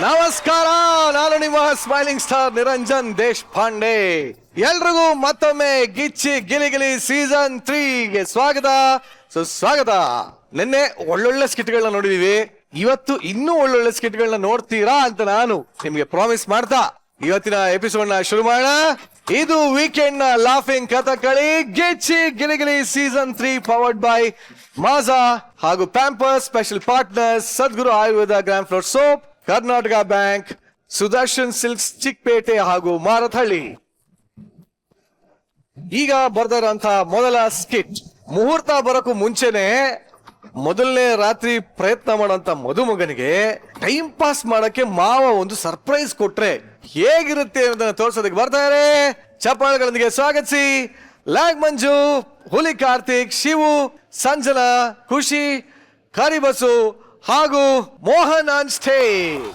ನಮಸ್ಕಾರ, ನಾನು ನಿಮ್ಮ ಸ್ಮೈಲಿಂಗ್ ಸ್ಟಾರ್ ನಿರಂಜನ್ ದೇಶಪಾಂಡೆ. ಎಲ್ರಿಗೂ ಮತ್ತೊಮ್ಮೆ ಗಿಚ್ಚಿ ಗಿಲಿಗಿಲಿ ಸೀಸನ್ 3ಗೆ ಸ್ವಾಗತ, ಸುಸ್ವಾಗತ. ನಿನ್ನೆ ಒಳ್ಳೊಳ್ಳೆ ಸ್ಕಿಟ್ಗಳನ್ನ ನೋಡಿದೀವಿ. ಇವತ್ತು ಇನ್ನೂ ಒಳ್ಳೊಳ್ಳೆ ಸ್ಕಿಟ್ಗಳನ್ನ ನೋಡ್ತೀರಾ ಅಂತ ನಾನು ನಿಮ್ಗೆ ಪ್ರಾಮಿಸ್ ಮಾಡ್ತಾ ಇವತ್ತಿನ ಎಪಿಸೋಡ್ ನ ಶುರು ಮಾಡೋಣ. ಇದು ವೀಕೆಂಡ್ ನ laughing Kathakali Gicchi Giligili season 3 powered by Maaza ಹಾಗೂ Pampers. Special partners Sadguru Ayurveda gram flour soap, Karnataka bank, Sudarshan silks Chickpet ಹಾಗೂ ಮಾರತಹಳ್ಳಿ. ಈಗ ಬರ್ತಾ ಇರೋಂತ ಮೊದಲ ಸ್ಕಿಟ್. ಮುಹೂರ್ತ ಬರೋಕ್ಕೂ ಮುಂಚೆನೆ ಮೊದಲನೇ ರಾತ್ರಿ ಪ್ರಯತ್ನ ಮಾಡೋಂತ ಮದುಮಗನಿಗೆ ಟೈಮ್ ಪಾಸ್ ಮಾಡಕ್ಕೆ ಮಾವ ಒಂದು ಸರ್ಪ್ರೈಸ್ ಕೊಟ್ರೆ ಹೇಗಿರುತ್ತೆ ಅನ್ನೋದನ್ನ ತೋರ್ಸೋದಕ್ಕೆ ಬರ್ತಾರೆ. ಚಪ್ಪಾಳೆಗಳೊಂದಿಗೆ ಸ್ವಾಗತಿಸಿ ಲ್ಯಾಗ್ ಮಂಜು, ಹುಲಿ ಕಾರ್ತಿಕ್, ಶಿವು, ಸಂಜನಾ, ಖುಷಿ, ಕರಿಬಸು ಹಾಗೂ ಮೋಹನ್ ಆನ್ ಸ್ಟೇಜ್.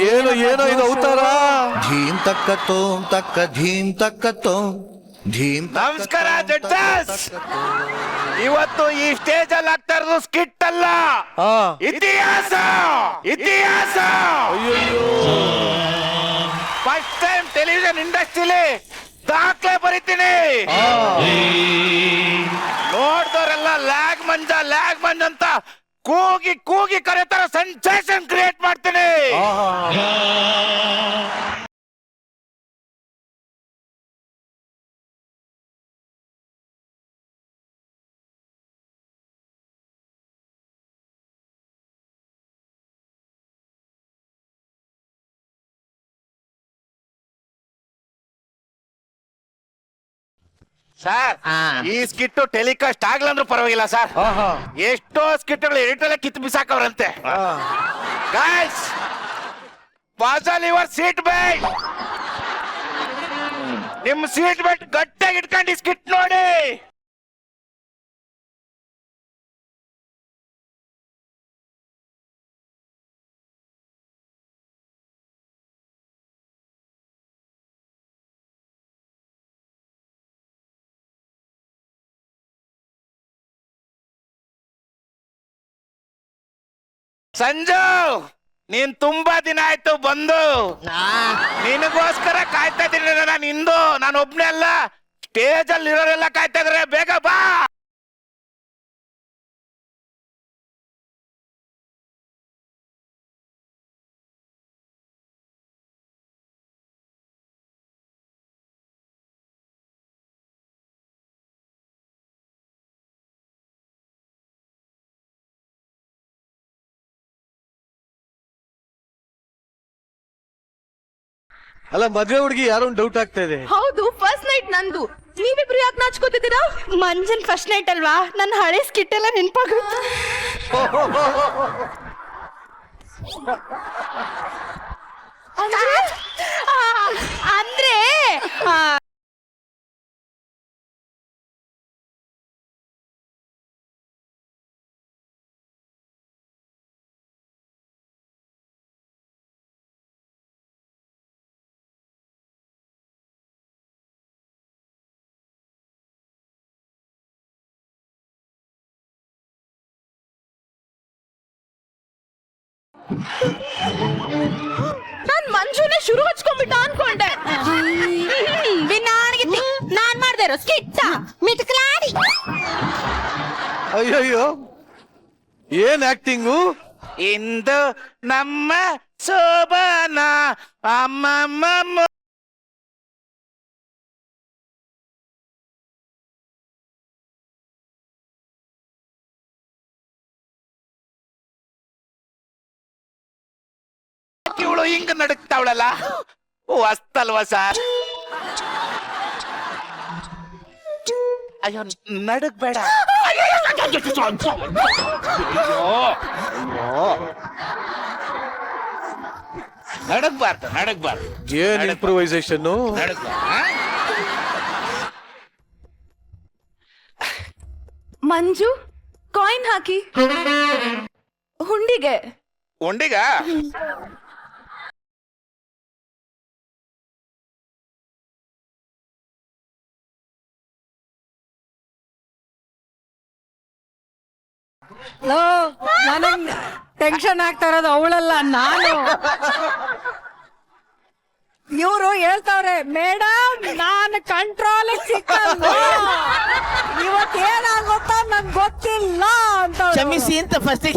ಏನು ಏನೋ ಇದು ಅವತಾರ. ಧೀಮ್ ತಕ್ಕತ್ತೋ ತಕ್ಕ ಧೀಮ್ ತಕ್ಕತ್ತೋ ಧೀಮ್. ನಮಸ್ಕಾರ ಜಡ್ಜಸ್. ಇವತ್ತು ಈ ಸ್ಟೇಜ್ ಅಲ್ಲಿ ಆಗ್ತಾ ಇರೋದು ಸ್ಕಿಟ್ ಅಲ್ಲ, ಇತಿಹಾಸ. ಇತಿಹಾಸ. ಫಸ್ಟ್ ಟೈಮ್ ಟೆಲಿವಿಷನ್ ಇಂಡಸ್ಟ್ರಿಲಿ ದಾಖಲೆ ಬರೀತೀನಿ. ನೋಡ್ದವರೆಲ್ಲ ಲ್ಯಾಗ್ ಮಂಜ ಲ್ಯಾಗ್ ಮಂಜ್ ಅಂತ ಕೂಗಿ ಕೂಗಿ ಕರೆತರ ಸೆನ್ಸೇಷನ್ ಕ್ರಿಯೇಟ್ ಮಾಡ್ತೀನಿ. ಸರ್, ಈ ಸ್ಕಿಟ್ ಟೆಲಿಕಾಸ್ಟ್ ಆಗ್ಲಂದ್ರೂ ಪರವಾಗಿಲ್ಲ ಸರ್. ಎಷ್ಟೋ ಸ್ಕಿಟ್ಗಳು ಎಡಿಟಲ್ಲೇ ಕಿತ್ತು ಬಿಸಾಕವ್ರಂತೆ. Guys, fasten your seat belt. ನಿಮ್ ಸೀಟ್ ಬೆಲ್ಟ್ ಗಟ್ಟಿಯಾಗಿ ಇಟ್ಕೊಂಡು ಈ ಸ್ಕಿಟ್ ನೋಡಿ. ಸಂಜು, ನೀನ್ ತುಂಬಾ ದಿನ ಆಯ್ತು ಬಂದು. ನಿನಗೋಸ್ಕರ ಕಾಯ್ತಾ ಇದ್ದೀನಿ ನಾನು. ಇಂದು ನಾನು ಒಬ್ನೇ ಅಲ್ಲ, ಸ್ಟೇಜ್ ಅಲ್ಲಿ ಇರೋರೆಲ್ಲ ಕಾಯ್ತಾ ಇದಾರೆ. ಬೇಗ ಬಾ. ಅಲ್ಲ, ಮದ್ವೆ ಹುಡುಗಿ ಯಾರೋ ಡೌಟ್ ಆಗ್ತಾ ಇದೆ. ಹೌದು, ಫಸ್ಟ್ ನೈಟ್ ನಂದು. ನೀವಿಬ್ರು ಯಾಕೆ ನಾಚ್ಕೋತಿದ್ದೀರಾ? ಮಂಜನ್ ಫಸ್ಟ್ ನೈಟ್ ಅಲ್ವಾ, ನನ್ನ ಹಳೆ ಸ್ಕಿಟ್ ಎಲ್ಲ ನೆನಪಾಗುತ್ತೆ. ಅಂದ್ರೆ ನಾನ್ ಮಂಜುನೇ ಶುರು ಹಚ್ಕೊಂಡ್ಬಿಟ್ಟ ಅನ್ಕೊಂಡೆ. ನಾನ್ ಮಾಡ್ದೆ ಇರೋ ಸ್ಕಿಟ್ ಮಿಟ್ಕಲಾಡಿ. ಅಯ್ಯಯ್ಯೋ, ಏನ್ ಆಕ್ಟಿಂಗು. ಇಂದು ನಮ್ಮ ಶೋಭನ ಅಮ್ಮಮ್ಮ. ಇವಳು ಹಿಂಗ ನಡುಕ್ತಾವಳಲ್ಲ, ಅಸ್ತಲ್ವಾ ಸರ್? ಅಯ್ಯೋ, ನಡುಕ್ ಬೇಡ. ನಡಗ್ಬಾರ್ದು ಏನ್ ಇಂಪ್ರೂವೈಸೇಷನ್? ಮಂಜು ಕಾಯಿನ್ ಹಾಕಿ ಹುಂಡಿಗೆ. ಉಂಡಿಗ ನನಗ್ ಟೆನ್ಷನ್ ಆಗ್ತಾ ಇರೋದು ಅವಳಲ್ಲ, ನಾನು. ಇವರು ಹೇಳ್ತಾವ್ರೆ ಮೇಡಮ್ ನಾನು ಕಂಟ್ರೋಲ್ ಸಿಕ್ಕಲ್ಲ, ಇವತ್ತೇನಾಗುತ್ತೋ ನಂಗೆ ಗೊತ್ತಿಲ್ಲ ಅಂತ. ಕ್ಷಮಿಸಿ ಅಂತ ಫಸ್ಟ್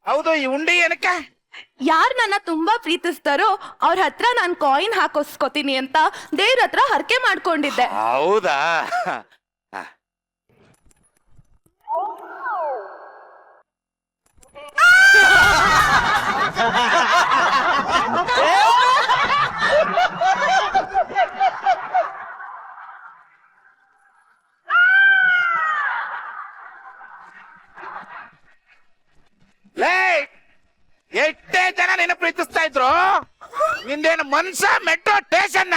ಹೌದು. ಈ ಉಂಡಿ ಏನಕ್ಕ? ಯಾರ್ ನನ್ನ ತುಂಬಾ ಪ್ರೀತಿಸ್ತಾರೋ ಅವ್ರ ಹತ್ರ ನಾನ್ ಕಾಯಿನ್ ಹಾಕೋಸ್ಕೋತೀನಿ ಅಂತ ದೇವ್ರ ಹತ್ರ ಹರಕೆ ಮಾಡ್ಕೊಂಡಿದ್ದೆ. ಹೌದಾ? ಎಷ್ಟೇ ಜನ ನಿನ್ನ ಪ್ರೀತಿಸ್ತಾ ಇದ್ರು, ನಿಂದೇನು ಮನ್ಸ ಮೆಟ್ರೋ ಸ್ಟೇಷನ್.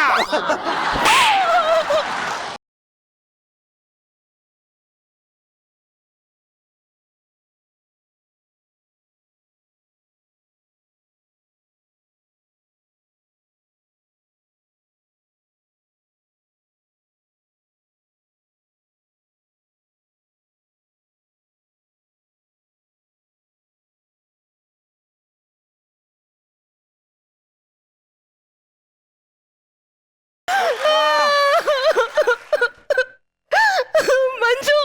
ಮಂಜು,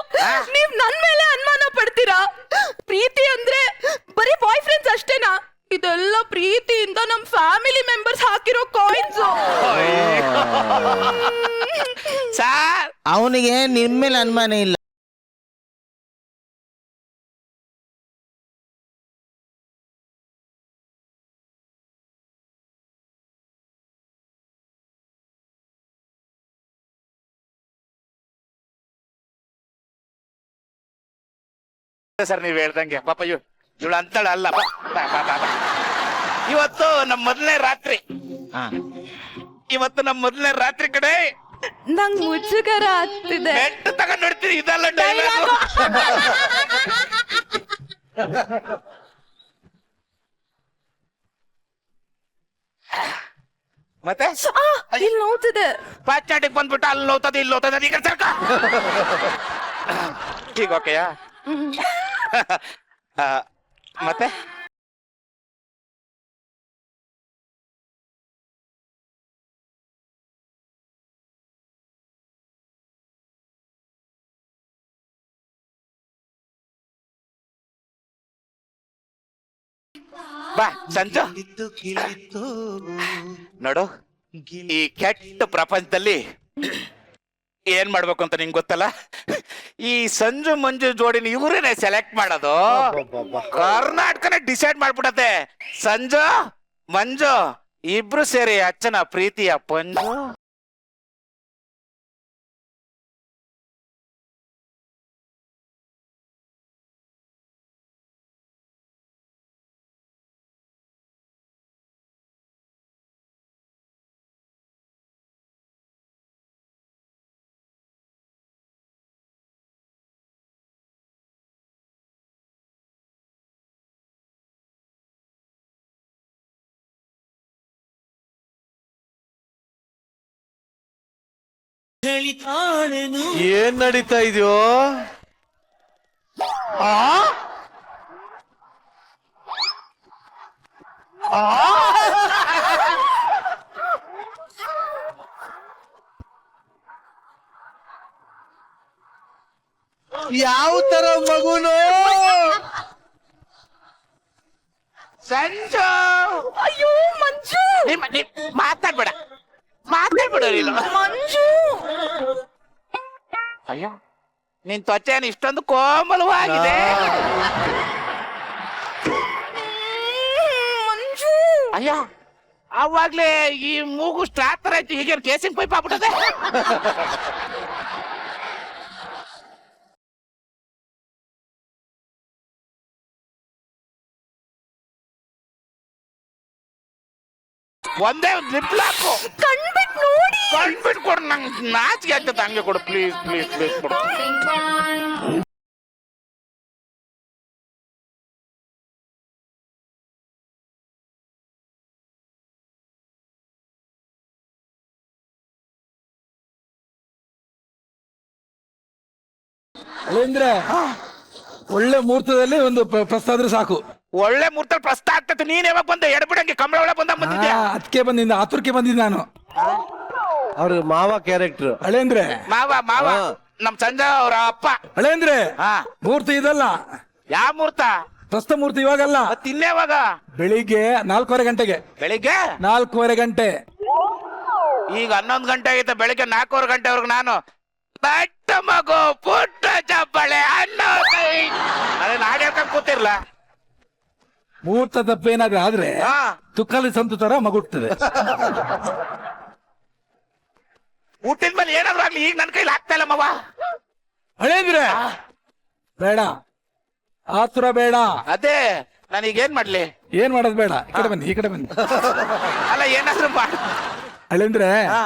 ನೀವ್ ನನ್ ಮೇಲೆ ಅನುಮಾನ ಪಡ್ತೀರಾ? ಪ್ರೀತಿ ಅಂದ್ರೆ ಬರೀ ಬಾಯ್ ಫ್ರೆಂಡ್ಸ್ ಅಷ್ಟೇನಾ? ಇದೆಲ್ಲ ಪ್ರೀತಿಯಿಂದ ನಮ್ ಫ್ಯಾಮಿಲಿ ಮೆಂಬರ್ಸ್ ಹಾಕಿರೋ ಕಾಯಿನ್ಸ್. ಸಾರ್, ಅವನಿಗೆ ನಿನ್ ಮೇಲೆ ಅನುಮಾನ ಇಲ್ಲ. ಸರ್ ನೀವ್ ಹೇಳ್ದಂಗೆ ಪಾಪ ಇವಳು ಅಂತಳ ಅಲ್ಲ. ಇವತ್ತು ನಮ್ ಮೊದಲನೇ ರಾತ್ರಿ, ಕಡೆ ನಂಗ್ ಮುಜುಗರ ಆಗ್ತಿದೆ. ಬೆಟ್ಟು ತಗೊಂಡ್ ನೋಡ್ತೀರಿ, ಇದೆಲ್ಲ ಡೈಲಾಗ್. ಮತ್ತೆ ಇಲ್ಲಿ ನೋವ್ತಿದೆ. ಪಾಚ್ನಾಟಿಗೆ ಬಂದ್ಬಿಟ್ಟು ಅಲ್ಲಿ ನೋವ್ತದೆ, ಇಲ್ಲಿ ನೋವ್ತದೆ, ಈಗ ಸರ್ಕ. ಈಗ ಓಕೆಯಾ? ಮತ್ತೆ ಬಾ ಸಂಜು, ನೋಡು, ಈ ಕೆಟ್ಟ ಪ್ರಪಂಚದಲ್ಲಿ ಏನ್ ಮಾಡ್ಬೇಕು ಅಂತ ನಿಂಗೆ ಗೊತ್ತಲ್ಲ. ಈ ಸಂಜು ಮಂಜು ಜೋಡಿನ ಇವರೇನೆ ಸೆಲೆಕ್ಟ್ ಮಾಡೋದು. ಕರ್ನಾಟಕನೇ ಡಿಸೈಡ್ ಮಾಡ್ಬಿಡತ್ತೆ. ಸಂಜು ಮಂಜು ಇಬ್ರು ಸೇರಿ ಅಚ್ಚನ ಪ್ರೀತಿಯ ಪಂಜು. ಏನ್ ನಡೀತಾ ಇದೆಯೋ? ಯಾವ ತರ ಮಗುನು? ಸಂಜು, ಅಯ್ಯೋ ಮಂಜು, ಮಾತಾಡ್ಬೇಡ ನೀನು. ಮಂಜು, ಅಯ್ಯೋ, ನಿನ್ ತ್ವಚೆ ಇಷ್ಟೊಂದು ಕೋಮಲವಾಗಿದೆ. ಮಂಜು, ಅಯ್ಯೋ, ಅವಾಗ್ಲೇ ಈ ಮೂಗು ಸ್ಟಾರ್ಟರ್ ಆಯ್ತು, ಈಗ ಕೇಸಿಂಗ್ ಪೈಪ್ ಆಗ್ಬಿಟ್ಟದೆ. ಒಂದೇ ಲಿಪ್ಲಾಕು ಕಣ್ಬಿಟ್ ನೋಡಿ. ಕಣ್ಬಿಟ್ಟು ಕೊಡು, ನಂಗೆ ನಾಚಿಕೆ ಆಗ್ತದೆ. ಹಂಗೆ ಕೊಡು ಪ್ಲೀಸ್ ಪ್ಲೀಸ್ ಪ್ಲೀಸ್ ಕೊಡು. ಅಂದ್ರೆ ಒಳ್ಳೆ ಮುಹೂರ್ತದಲ್ಲಿ ಒಂದು ಪ್ರಸ್ತಾದ್ರೆ ಸಾಕು. ಒಳ್ಳೆ ಮುಹೂರ್ತ ಪ್ರಸ್ತ ಆಗ್ತದೆ. ನೀನ್ ಯಾವಾಗ ಬಂದೆ? ಎಡಬಿಡಂಗೆ ಕಂಬಳ ಒಳಗೆ ಬಂದಿದ್ಯಾ? ಅದಕ್ಕೆ ಬಂದಿದ್ದ, ಆತುರಕ್ಕೆ ಬಂದಿದ್ದ ನಾನು. ಅವ್ರ ಮಾವ ಕ್ಯಾರೆಕ್ಟರ್. ಹಳೇಂದ್ರೆ ಮಾವ ಮಾವ ನಮ್ ಸಂಜೆ ಅವ್ರ ಅಪ್ಪ. ಹಳೇಂದ್ರೆ ಹಾ. ಮುಹೂರ್ತ ಇದಲ್ಲ, ಯಾವ ಮುಹೂರ್ತ? ಪ್ರಸ್ತ ಮುಹೂರ್ತ ಇವಾಗಲ್ಲ, ತಿನ್ನೇವಾಗ? ಬೆಳಿಗ್ಗೆ 4:15 ಗಂಟೆಗೆ. ಬೆಳಿಗ್ಗೆ 4:15 ಗಂಟೆ. ಈಗ 11 ಗಂಟೆ ಆಗೈತೆ. ಬೆಳಿಗ್ಗೆ 4:15 ಗಂಟೆವರೆಗೂ ನಾನು ಪಟ್ಟ ಮಗು ಪುಟ್ಟ ಚಪ್ಪಳೆ ಅನ್ನೋ ಅದೇ ನಾಡ್ ಹೇಳ್ಕೊಂಡ್ ಕೂತಿರ್ಲ. ಮುಹೂರ್ತ ತಪ್ಪೇನಾದ್ರೂ ಆದ್ರೆ ಹಾ. ತುಕ್ಕಲಿ ಸಂತು ತರ ಮಗುಡ್ತದೆ. ಹುಟ್ಟಿದ ಮೇಲೆ ಏನಾದ್ರು ಆಗ್ಲಿ, ಈಗ ನನ್ನ ಕೈಲಿ ಆಗ್ತಾ ಇಲ್ಲ ಮಾವ. ಹಳೇಂದ್ರೆ ಬೇಡ, ಆತುರ ಬೇಡ. ಅದೇ ನಾನೀಗ ಏನ್ ಮಾಡ್ಲಿ? ಏನ್ ಮಾಡೋದು ಬೇಡ, ಈ ಕಡೆ ಬನ್ನಿ, ಈ ಕಡೆ ಬನ್ನಿ. ಅಲ್ಲ ಏನಾದ್ರು ಮಾಡ್. ಹಳೇಂದ್ರೆ ಹಾ.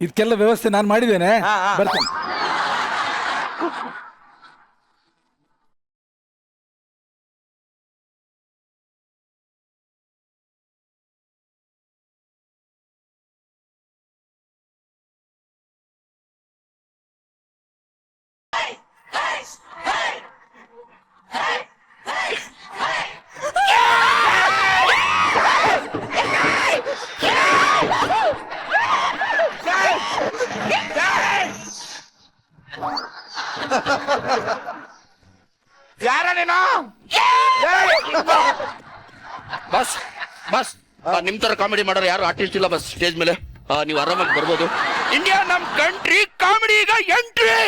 ಇದಕ್ಕೆಲ್ಲ ವ್ಯವಸ್ಥೆ ನಾನು ಮಾಡಿದ್ದೇನೆ, ಹಾ, ಹಾ. ಬರ್ತೇನೆ. ಯಾರ ನೀನು? ಬಸ್ ಬಸ್ ನಿಮ್ ತರ ಕಾಮಿಡಿ ಮಾಡೋರು ಯಾರು ಆರ್ಟಿಸ್ಟ್ ಇಲ್ಲ ಬಸ್ ಸ್ಟೇಜ್ ಮೇಲೆ. ನೀವು ಆರಾಮಾಗಿ ಬರ್ಬೋದು. ಇಂಡಿಯಾ ನಮ್ ಕಂಟ್ರಿ, ಕಾಮಿಡಿ ಈಗ ಎಂಟ್ರಿ.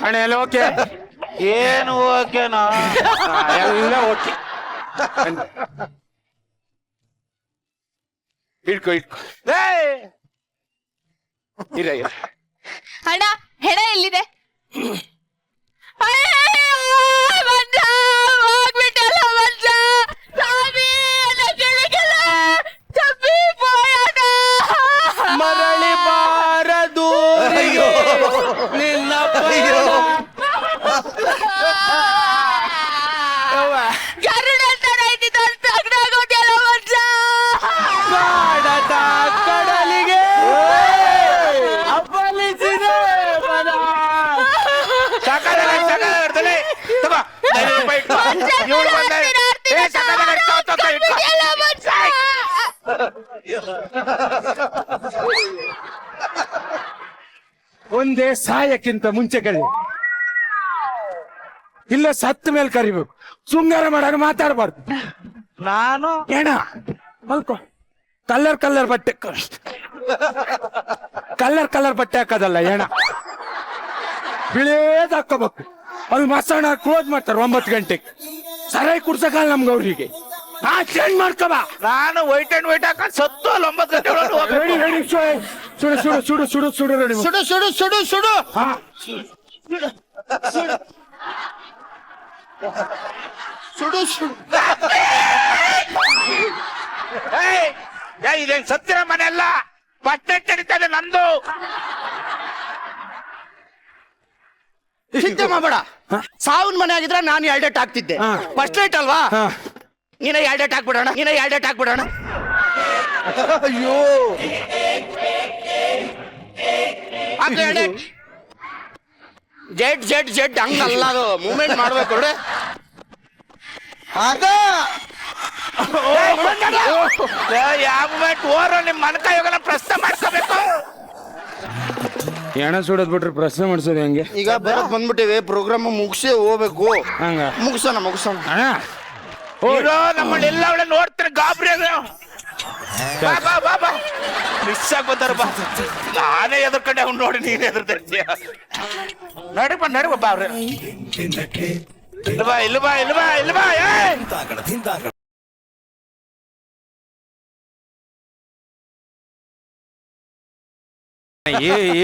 ಅಣ್ಣ ಎಲ್ಲ ಓಕೆ? ಏನು ಓಕೆನಾ? ಎಲ್ಲ ಓಕೆ. ಇಟ್ಕೋ ಇಟ್ಕೋ. ಇರ ಇರ. ಅಣ್ಣ ಹೆಣ ಎಲ್ಲಿದೆ? ಮರಳಿ ಬಾರದು ನಿನ್ನ ಕಡಲಿಗೆ ಅಪ್ಪಲಿಸಿದೆ ಮನ. ಸಕಾಲದಲ್ಲಿ ತಗೋ 5 ರೂಪಾಯಿ ಇಟ್ಕೋ. 7 ಬಂದ. ಒಂದೇ ಸಾಯಕ್ಕಿಂತ ಮುಂಚೆ ಕರಿ, ಇಲ್ಲ ಸತ್ತ ಮೇಲೆ ಕರಿಬೇಕು. ಶೃಂಗಾರ ಮಾಡಾಗ ಮಾತಾಡಬಾರ್ದು. ನಾನು ಏನ ಮಲ್ಕೋ. ಕಲ್ಲರ್ ಬಟ್ಟೆ ಬಟ್ಟೆ ಹಾಕೋದಲ್ಲ ಏನ, ಬಿಳೇದ್ ಹಾಕೋಬೇಕು. ಅದು ಮಸಾಣ ಕ್ಲೋಸ್ ಮಾಡ್ತಾರೆ 9 ಗಂಟೆಗೆ. ಸರಾಯಿ ಕುಡ್ಸಕಲ್ಲ ನಮ್ಗೆ ಅವ್ರಿಗೆ. ಚೇಂಜ್ ಮಾಡ್ಕೋಬಾ. ನಾನು ವೈಟ್ ಅಂಡ್ ವೈಟ್ ಹಾಕೊಂಡು ಸತ್ತು ಅಲ್ಲಿ 9 ಗಂಟೆ ಒಳಗೆ ಹೋಗ್ಬೇಕು. ರೆಡಿ ಸುಡು ಸುಡು ಸುಡು ಸುಡು ಸುಡು ರೆಡಿ. ಸುಡು ಸುಡು ಸುಡು ಸುಡು. ಹಾ ಸುಡು ಸುಡು. ಇದೇನ್ ಸತ್ತಿರ ಮನೆ ಅಲ್ಲ, ಬಟ್ಟೆ ಚಡಿತಾನೆ ನಂದು. ಚಿಂತೆ ಮಾಡಬೇಡ. ಸಾವಿನ ಮನೆ ಆಗಿದ್ರೆ ನಾನು 2 ಡೇಟ್ ಹಾಕ್ತಿದ್ದೆ. ಫಸ್ಟ್ ನೈಟ್ ಅಲ್ವಾ, ನೀನೇ 2 ಡೇಟ್ ಹಾಕ್ಬಿಡೋಣ. ಅಯ್ಯೋ ಜೆಡ್ ಜೆಡ್ ಜೆಡ್ ಹಂಗಲ್ಲ, ಅದು ಮೂವ್ಮೆಂಟ್ ಮಾಡ್ಬೇಕು ನೋಡ್ರಿ. ಯಾವ ಓರೋ ನಿಮ್ ಮನಕಾಯೋಗಲ್ಲ ಪ್ರಶ್ನೆ ಮಾಡ್ಕೋಬೇಕು. ಎಣ ಸುಡೋದ್ ಬಿಟ್ರೆ ಪ್ರಶ್ನೆ ಮಾಡ್ಸೋದು ಹೆಂಗೆ? ಈಗ ಬರತ್ ಬಂದ್ಬಿಟ್ಟಿವಿ, ಪ್ರೋಗ್ರಾಮ್ ಮುಗಿಸಿ ಹೋಗ್ಬೇಕು. ಹಂಗ ಮುಗಿಸೋಣ. ಅಣ್ಣ ಇರೋ ನಮ್ಮಲ್ಲಿ ಎಲ್ಲ ಅವಳೆ ನೋಡ್ತಾರೆ ಗಾಬರಿ ಬಾ ಮಿಸ್ ಆಗಿ ಬಂದಾರ. ಬಾ ನಾನೇ ಎದುರ್ಕೊಂಡೆ ಅವ್ನು ನೋಡಿ ನೀನ್ ಎದುರ್ತೀಯ. ನಡಿಪ ಬಾ ಅವ್ರೆ. ಇಲ್ವಾ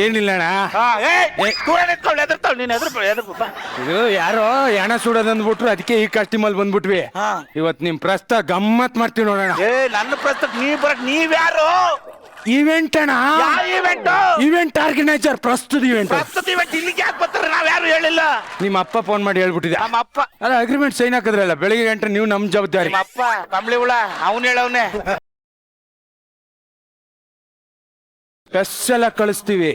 ಏನಿಲ್ಲ ಅಣ್ಣ. ಎದುರ್ತಾವ್ ನೀನ್ ಎದುರು ಬಾ. ಇದು ಯಾರೋ ಎಣ ಸುಡೋದಂದ್ಬಿಟ್ರು, ಅದಕ್ಕೆ ಈ ಕಾಸ್ಟ್ಯೂಮಲ್ಲಿ ಬಂದ್ಬಿಟ್ವಿ. ಇವತ್ ನಿಮ್ ಪ್ರಸ್ತ ಗಮ್ಮತ್ ಮಾಡ್ತೀವಿ ನೋಡೋಣ. ನನ್ನ ಪ್ರಸ್ತುತ ನೀವ್ಯಾರು? ಇವೆಂಟ್ ಅಣ್ಣ, ಇವೆಂಟ್ ಆರ್ಗನೈಸರ್. ಪ್ರಸ್ತುತ ಇವೆಂಟ್ ಇಲ್ಲಿಗೆ ಯಾಕೆ ಬರ್ತಾರೆ? ನಾವ್ ಯಾರು ಹೇಳಿಲ್ಲ. ನಿಮ್ಮ ಅಪ್ಪ ಫೋನ್ ಮಾಡಿ ಹೇಳ್ಬಿಟ್ಟಿದೆ. ನಮ್ಮ ಅಪ್ಪ ಅಲ್ಲ ಅಗ್ರಿಮೆಂಟ್ ಸೈನ್ ಹಾಕಿದ್ರಲ್ಲ, ಬೆಳಿಗ್ಗೆ ಗಂಟೆ ನೀವು ನಮ್ ಜವಾಬ್ದಾರಿ. ನಿಮ್ಮ ಅಪ್ಪ ಕಂಬಳಿ ಹುಳ ಅವನ್ ಹೇಳವ್ನೆ. ಸ್ಪೆಷಲ್ ಆಗಿ ಕಳಿಸ್ತೀವಿ,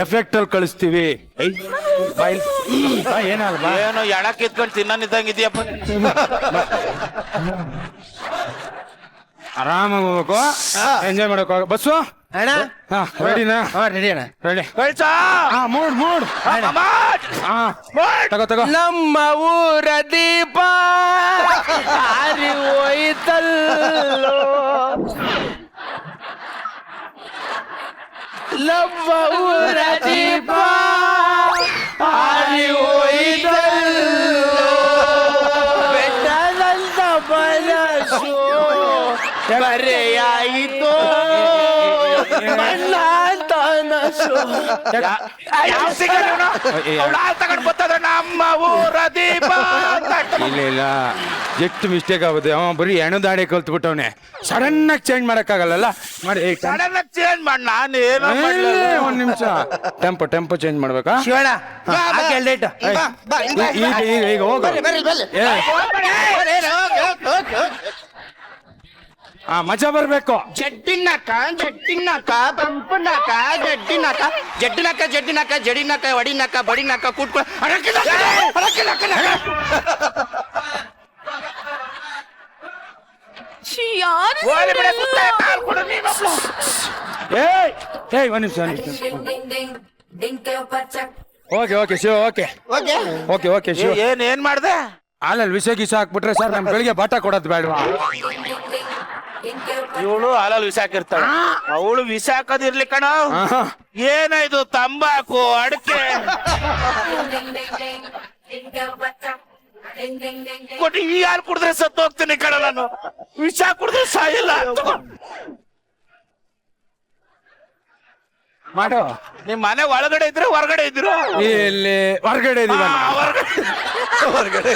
ಎಫೆಕ್ಟ್ ಅಲ್ಲಿ ಕಳಿಸ್ತೀವಿ. ಏನಲ್ವಾ ಏನು ಎಣ ಕಿತ್ಕೊಂಡು ತಿನ್ನೋನಿದ್ದಂಗಿದ್ಯಪ್ಪ. ಆರಾಮಾಗಿ ಹೋಗ್ಬೇಕು, ಎಂಜಾಯ್ ಮಾಡಕ್ ಬಸ್ಸು ಅಣ್ಣ. ರೆಡಿನಾ? ರೆಡಿ ಅಣ್ಣ. ರೆಡಿ. ಕಳ್ಸಾ ಮೂಡ್ ತಗೋ. ನಮ್ಮ ಊರ ದೀಪ ಹಾರಿ ಹೋಯ್ತಲ್ಲೋ, ನಮ್ಮ ಊರ ದೀಪ ಹಾರಿ ಹೋಯ್ತಲ್ಲೋ, ಬೆಟ್ಟದಂತ ಮನಸ್ಸು ಬರೆಯಾಯಿತು ತನಸು. ಯಾವ ಸಿಗಲ್ಲ ತಗೊಂಡು ಬರ್ತದ ನಮ್ಮ ಊರ ದೀಪ. ಇಲ್ಲ ಎಷ್ಟು ಮಿಸ್ಟೇಕ್ ಆಗುತ್ತೆ. ಅವ ಬರೀ ಎಣದಾಡಿ ಕಲ್ತ್ಬಿಟ್ಟವನೆ. ಸಡನ್ ಆಗಿ ಚೇಂಜ್ ಮಾಡಕ್ಕಾಗಲ್ಲ. ಮಾಡಿ ಸಡನ್ ಆಗಿ ಚೇಂಜ್ ಮಾಡಿ ನಾನು ಏನೋ ಒಂದ್ ನಿಮಿಷ ಟೆಂಪೋ ಚೇಂಜ್ ಮಾಡ್ಬೇಕಾ? ಶಿವಣ್ಣ ಈಗ ಹೋಗ. ಮಜಾ ಬರ್ಬೇಕು. ಜಡ್ಡಿನಾಕ ಬಂಪನಾಕ ಜಡ್ಡಿನಾಕ ಜಡಿನಾಕ ಒಡಿನಾಕ ಬಡಿನಾಕ ಕೂತ್ಕೊ. ಯಾರು ಏಯ್ ಒಂದ್ ನಿಮಿಷ. ಓಕೆ ಶಿವ. ಓಕೆ ಶಿವ. ಏನ್ ಮಾಡ್ದೆ? ಹಾಲಲ್ಲಿ ವಿಷ ಗೀಸ ಹಾಕ್ಬಿಟ್ರೆ ಸರ್ ನಮ್ ಬೆಳಿಗ್ಗೆ ಬಾಟ ಕೊಡೋದು ಬೇಡವಾ? ಇವಳು ಹಾಲಲ್ಲಿ ವಿಷ ಹಾಕಿರ್ತಾಳ, ಅವಳು ವಿಷ ಹಾಕೋದಿರ್ಲಿ ಕಣ. ಏನಾಯ್ತು ತಂಬಾಕು ಅಡಕೆ ಕೊಟ್ಟು ಈ ಹಾಲು ಕುಡಿದ್ರೆ ಸತ್ತು ಹೋಗ್ತೀನಿ ಕಣ. ನಾನು ವಿಷ ಕುಡಿದ್ರೆ ಸಾಯಿಲ್ಲ. ಮಾಡೋ. ನಿಮ್ ಮನೆ ಒಳಗಡೆ ಇದ್ರೆ ಹೊರಗಡೆ ಇದ್ರು? ಇಲ್ಲಿ ಹೊರಗಡೆ ಇದೀವ. ಹೊರಗಡೆ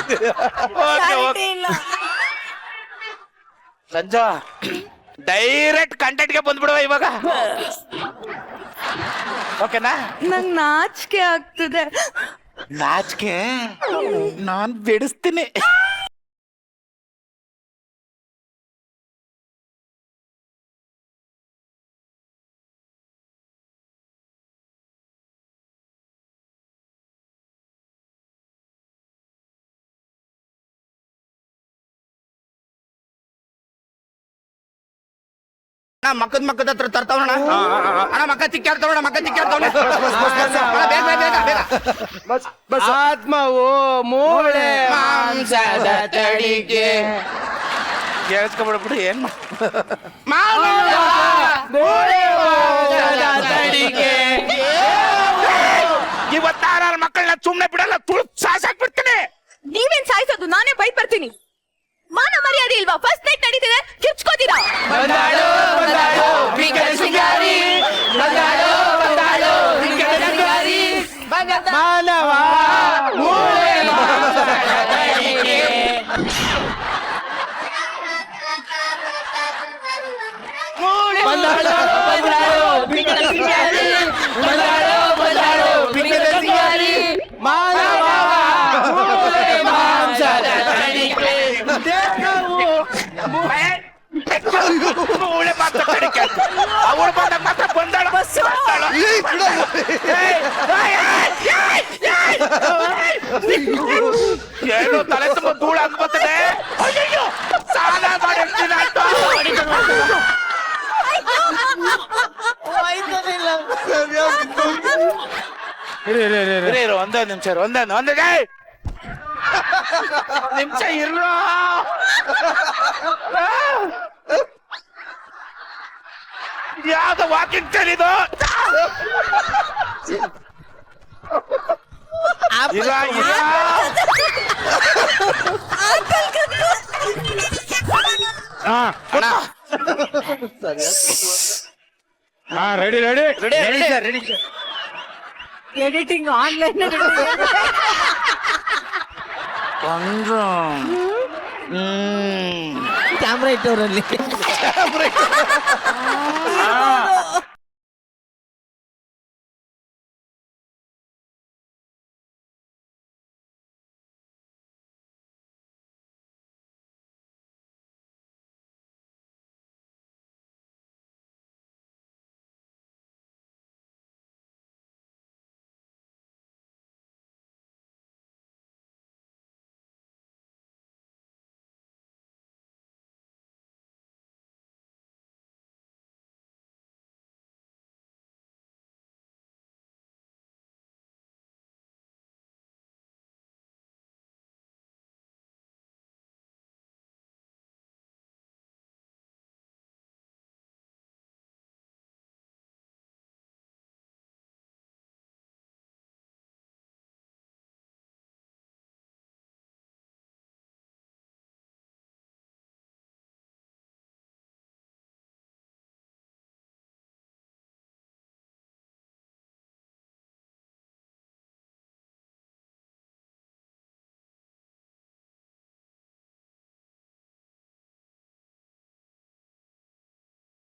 ಸಂಜಾ ಡೈರೆಕ್ಟ್ ಕಂಟೆಂಟ್ಗೆ ಬಂದ್ಬಿಡುವ ಇವಾಗ. ಓಕೆನಾ? ನಂಗ್ ನಾಚಿಕೆ ಆಗ್ತದೆ. ನಾಚಿಕೆ ನಾನ್ ಬಿಡಿಸ್ತೀನಿ. ಮಕ್ಕದ ಹತ್ರ ತರ್ತಾವಣ ಅಣ್ಣ ಮಕ್ಕ ತಿಕ್ಕಾಡ್ತಾವಣ ಮಕ್ಕ ತಿಕ್ಕಾಡ್ತಾವಣ ಆತ್ಮವು ಮೂಳೆ ಮಾಂಸದ ತಡಿಗೆ ಕೇಳಿಸ್ಕೊಬಿಡ್ಬಿಡು ಏನ್ ಮೂಳೆ ತಡಿಗೆ ಇವತ್ತಾರ ಮಕ್ಕಳನ್ನ ಸುಮ್ನೆ ಬಿಡಲ್ಲ ತುಳು ಸಾಸಾಕ್ ಬಿಡ್ತೀನಿ. ನೀವೇನ್ ಸಾಯಿಸೋದು, ನಾನೇ ಬೈಟ್ ಬರ್ತೀನಿ. ಮಾನ ಮರ್ಯಾದೆ ಇಲ್ವಾ? ಫಸ್ಟ್ ನೈಟ್ ನಡೀತಿದೆ, ಕಿರ್ಚ್ಕೋತೀರಾ? ಮಾನವ ಮೂಳೆ ಮೂಳೆ ಮಾತ್ರ ತಡಿಕೆ ಅವಳು ಬಂದಾಗ ಮಾತ್ರ ಬಂದಾಳ ಏನು ತಲೆ ತುಂಬ ಧೂಳ ಅನ್ಕೋತದೆ. ಅಯ್ಯೋ ಸಾಲ ಮಾಡಿರ್ತೀನಿ ಆಯ್ತು. ಇರು ಒಂದೇ ನಿಮಿಷ ಇರು ಒಂದೇ ನಿಮಿಷ ಇರೋ. ಯಾವ್ದು ವಾಕಿಂಗ್ ಚಲಿದು ready ready editing online camera ಇಟ್ಟವರಲ್ಲಿ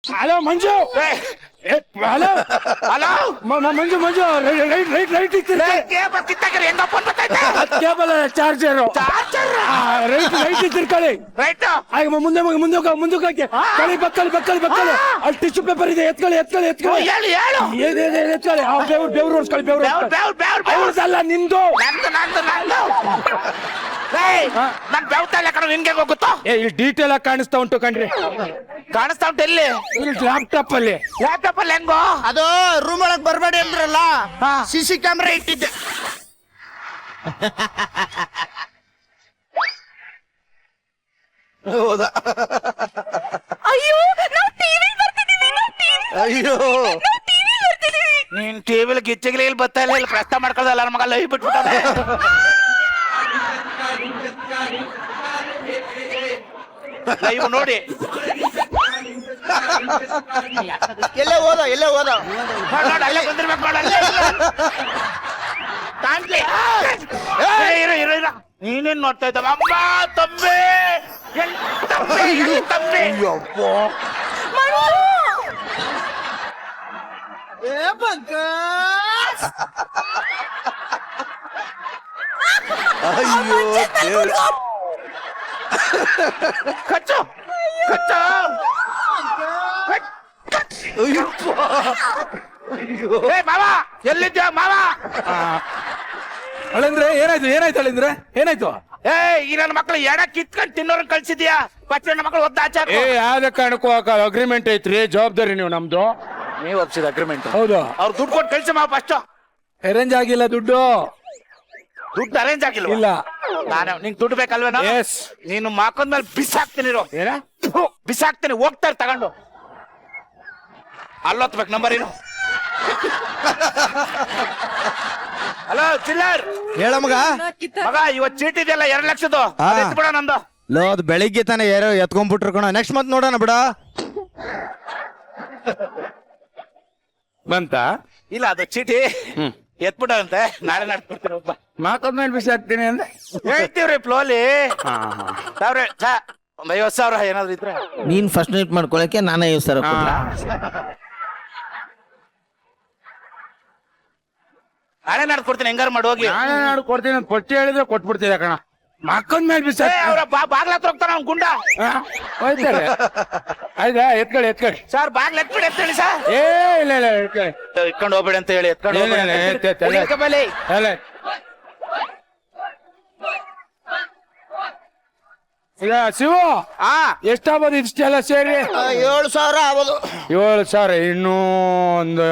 hello Manju hello hello Manju Manju right right cable ಕಿತ್ತಾಕ್ರಿ ಹೆಂಗ ಫೋನ್ ಬರ್ತೈತೆ ಕೇಬಲ್ ಚಾರ್ಜರು ರೈಟ್ ತಿರ್ಕೊಳ್ಳಿ ರೈಟ್ ಆಗ ಮುಂದಕ್ಕೆ ಕಳಿ ಬಕ್ಕಲಿ ಅಲ್ಲಿ ಟಿಶ್ಯೂ ಪೇಪರ್ ಇದೆ ಎತ್ಕೊಳ್ಳಿ ಹೇಳು ಹೇಳು ಎತ್ಕೊಳ್ಳಿ ಬೆವ್ರು ಓಡಿಸ್ಕೊಳ್ಳಿ ಬೆವ್ರು ಅವ್ರದಲ್ಲ ನಿಂದು ನಂದು ನನ್ ಬೆವ್ತಾ ಇಲ್ಲ ಕಣ ನಿನ್ಗೆ ಹೋಗುತ್ತೋ ಇಲ್ಲಿ ಡೀಟೇಲ್ ಆಗಿ ಕಾಣಿಸ್ತಾ ಉಂಟು ಕಣ್ರಿ ಕಾಣಿಸ್ತಾ ಉಂಟು ಎಲ್ಲಿ ಇಲ್ಲಿ ಲ್ಯಾಪ್ಟಾಪ್ ಅಲ್ಲಿ ಹೆಂಗೋ ಅದು ರೂಮ್ ಒಳಗ್ ಬರ್ಬೇಡಿ ಅಂದ್ರಲ್ಲ ಸಿಸಿ ಕ್ಯಾಮ್ರಾ ಇಟ್ಟಿದ್ದೆ ಹೌದಾ? ಅಯ್ಯೋ ನಾವು ಟಿವಿ ಬರ್ತಿದೀವಿ, ಅಯ್ಯೋ ನೀನ್ ಟಿವಿಲಿ ಗಿಚ್ಚಿಗ್ಲಿ ಇಲ್ಲಿ ಬರ್ತಾ ಇಲ್ಲ, ಇಲ್ಲಿ ಪ್ರಶ್ನೆ ಮಾಡ್ಕೊಳ್ಳೋದಲ್ಲ ನನ್ನ ಮಗ ಲೈವ್ ಬಿಟ್ಬಿಟ್ಟಾನೆ. ಲೈವ್ ನೋಡಿ ಎಲ್ಲೇ ಹೋದ ನೋಡಿ ಅಲ್ಲೇ ಬಂದಿರ್ಬೇಕು ನೋಡ ಇರು ನೀನೇನ್ ನೋಡ್ತಾ ಇದ್ದ ಅಮ್ಮ ತಂಬೆ ತಂಬೆ ಅಯ್ಯೋ ದೇವ್ರೆ. ಕಚ್ಚು ಅಯ್ಯಪ್ಪ. ಅಯ್ಯೋ. ಏ ಮಾವ ಎಲ್ಲಿದ್ಯಾ ಮಾವ ಅಳಿಂದ್ರೆ ಏನಾಯ್ತು ಏನಾಯ್ತು ಅಳಿಂದ್ರೆ ಏನಾಯ್ತು? ಏ ಈ ನನ್ನ ಮಕ್ಳು ಎಡ ಕಿತ್ಕೊಂಡ್ ತಿನ್ನೋರನ್ನ ಕಳ್ಸಿದ್ಯಾ? ಪಚ್ಚ ನನ್ನ ಮಕ್ಳು ಒದ್ದಾಚಾರ ಏ ಯಾವ್ದ ಕಾರಣಕ್ಕೂ ಅಗ್ರಿಮೆಂಟ್ ಐತ್ರಿ, ಜವಾಬ್ದಾರಿ ನೀವು ನಮ್ದು. ನೀವು ಒಪ್ಸಿದ ಅಗ್ರಿಮೆಂಟ್. ಹೌದು, ಅವ್ರು ದುಡ್ಡು ಕೊಟ್ಟು ಕಳ್ಸಿ ಮಾ ಫಸ್ಟ್. ಅರೇಂಜ್ ಆಗಿಲ್ಲ ದುಡ್ಡು. ದುಡ್ಡು ಅರೇಂಜ್ ಆಗಿಲ್ಲ. ಇಲ್ಲ. ನಾನು ನಿಂಗೆ ದುಡ್ಡು ಬೇಕಲ್ವೇನೋ? ಎಸ್. ನೀನು ಮಾಕೊಂಡ್ಮೇಲೆ ಬಿಸಾಕ್ತೀನಿ. ಏನ ಬಿಸಾಕ್ತೀನಿ, ಹೋಗ್ತಾರೆ ತಗೊಂಡು. ಅಲ್ಲೊತ್ಬೇಕು ನಂಬರ್ ಏನು? ಹಲೋ ಚಿಲ್ಲರ್ ಹೇಳ ಮಗ. ಮಗ, ಇವತ್ತು ಚೀಟಿ ಇದೆಯಲ್ಲ 2 ಲಕ್ಷದ್ದು, ಹಾ. ಬಿಡ ನಂದು. ಲೋ ಅದು ಬೆಳಿಗ್ಗೆ ತಾನೇ ಯಾರೋ ಎತ್ಕೊಂಡ್ಬಿಟ್ರು ಕಣ. ನೆಕ್ಸ್ಟ್ ಮಂತ್ ನೋಡೋಣ ಬಿಡ. ಬಂತ? ಇಲ್ಲ ಅದು ಚೀಟಿ ಎತ್ಬಿಟ್ಟಂತೆ, ನಾಳೆ ನಡ್ಕೊಡ್ತೀನಿ. ಒಬ್ಬ ಮಾಕೊಂದ್ಮೇಲೆ ಬಿಸಿ ಹಾಕ್ತೀನಿ ಅಂದ್ರೆ ಹೇಳ್ತೀವ್ರಿ ಫ್ಲೋಲಿ. ಸಾವಿರ ಒಂದು 50,000 ಏನಾದ್ರು ಇದ್ರೆ. ನೀನ್ ಫಸ್ಟ್ ನೈಟ್ ಮಾಡ್ಕೊಳಕ್ಕೆ ನಾನೇ 50,000 ಕೊಡ್ಲಾ? ನಾಳೆ ನಡ್ಕೊಡ್ತೀನಿ, ಹೆಂಗಾರು ಮಾಡಿ ಹೋಗಿ. ನಾಳೆ ನಾಡು ಕೊಡ್ತೀನಿ ಅಂತ ಪಟ್ಟಿ ಹೇಳಿದ್ರೆ ಕೊಟ್ಬಿಡ್ತಿದ್ದೆ ಕಣ. ಮಾಕೊಂದ್ಮೇಲೆ ಬಿಸಿ ಅವ್ರ ಬಾಗ್ಲ ಹತ್ರ ಹೋಗ್ತಾನ ಅವ್ನ್ ಗುಂಡ. ಹೋಯ್ತಾರೆ. ಆಯ್ತಾ? ಎತ್ಕೊಳ್ಳಿ ಎತ್ಕೊಳ್ಳಿ. ಸರ್ ಬಾಗ್ಲ ಎತ್ಬಿಡಿ ಎತ್ತೇಳಿ ಸರ್. ಏ ಇಲ್ಲ ಇಲ್ಲ ಎತ್ಕೊಳ್ಳಿ. ಇಟ್ಕೊಂಡು ಹೋಗ್ಬೇಡಿ ಅಂತ ಹೇಳಿ ಎತ್ಕೊಂಡು ಇಲ್ಲ, ಇಲ್ಲ, ಎತ್ತಿ, ಎತ್ತಿ, ಅಲ್ಲೇ. ಹೋಗ್ಬೇಡಿ. ಅಲ್ಲ ಈಗ ಶಿವು ಎಷ್ಟಾಗ್ಬೋದು ಇಷ್ಟೆಲ್ಲ ಸೇರಿ? 7,000 ಆಗೋದು. 7,000. ಇನ್ನೂ ಒಂದು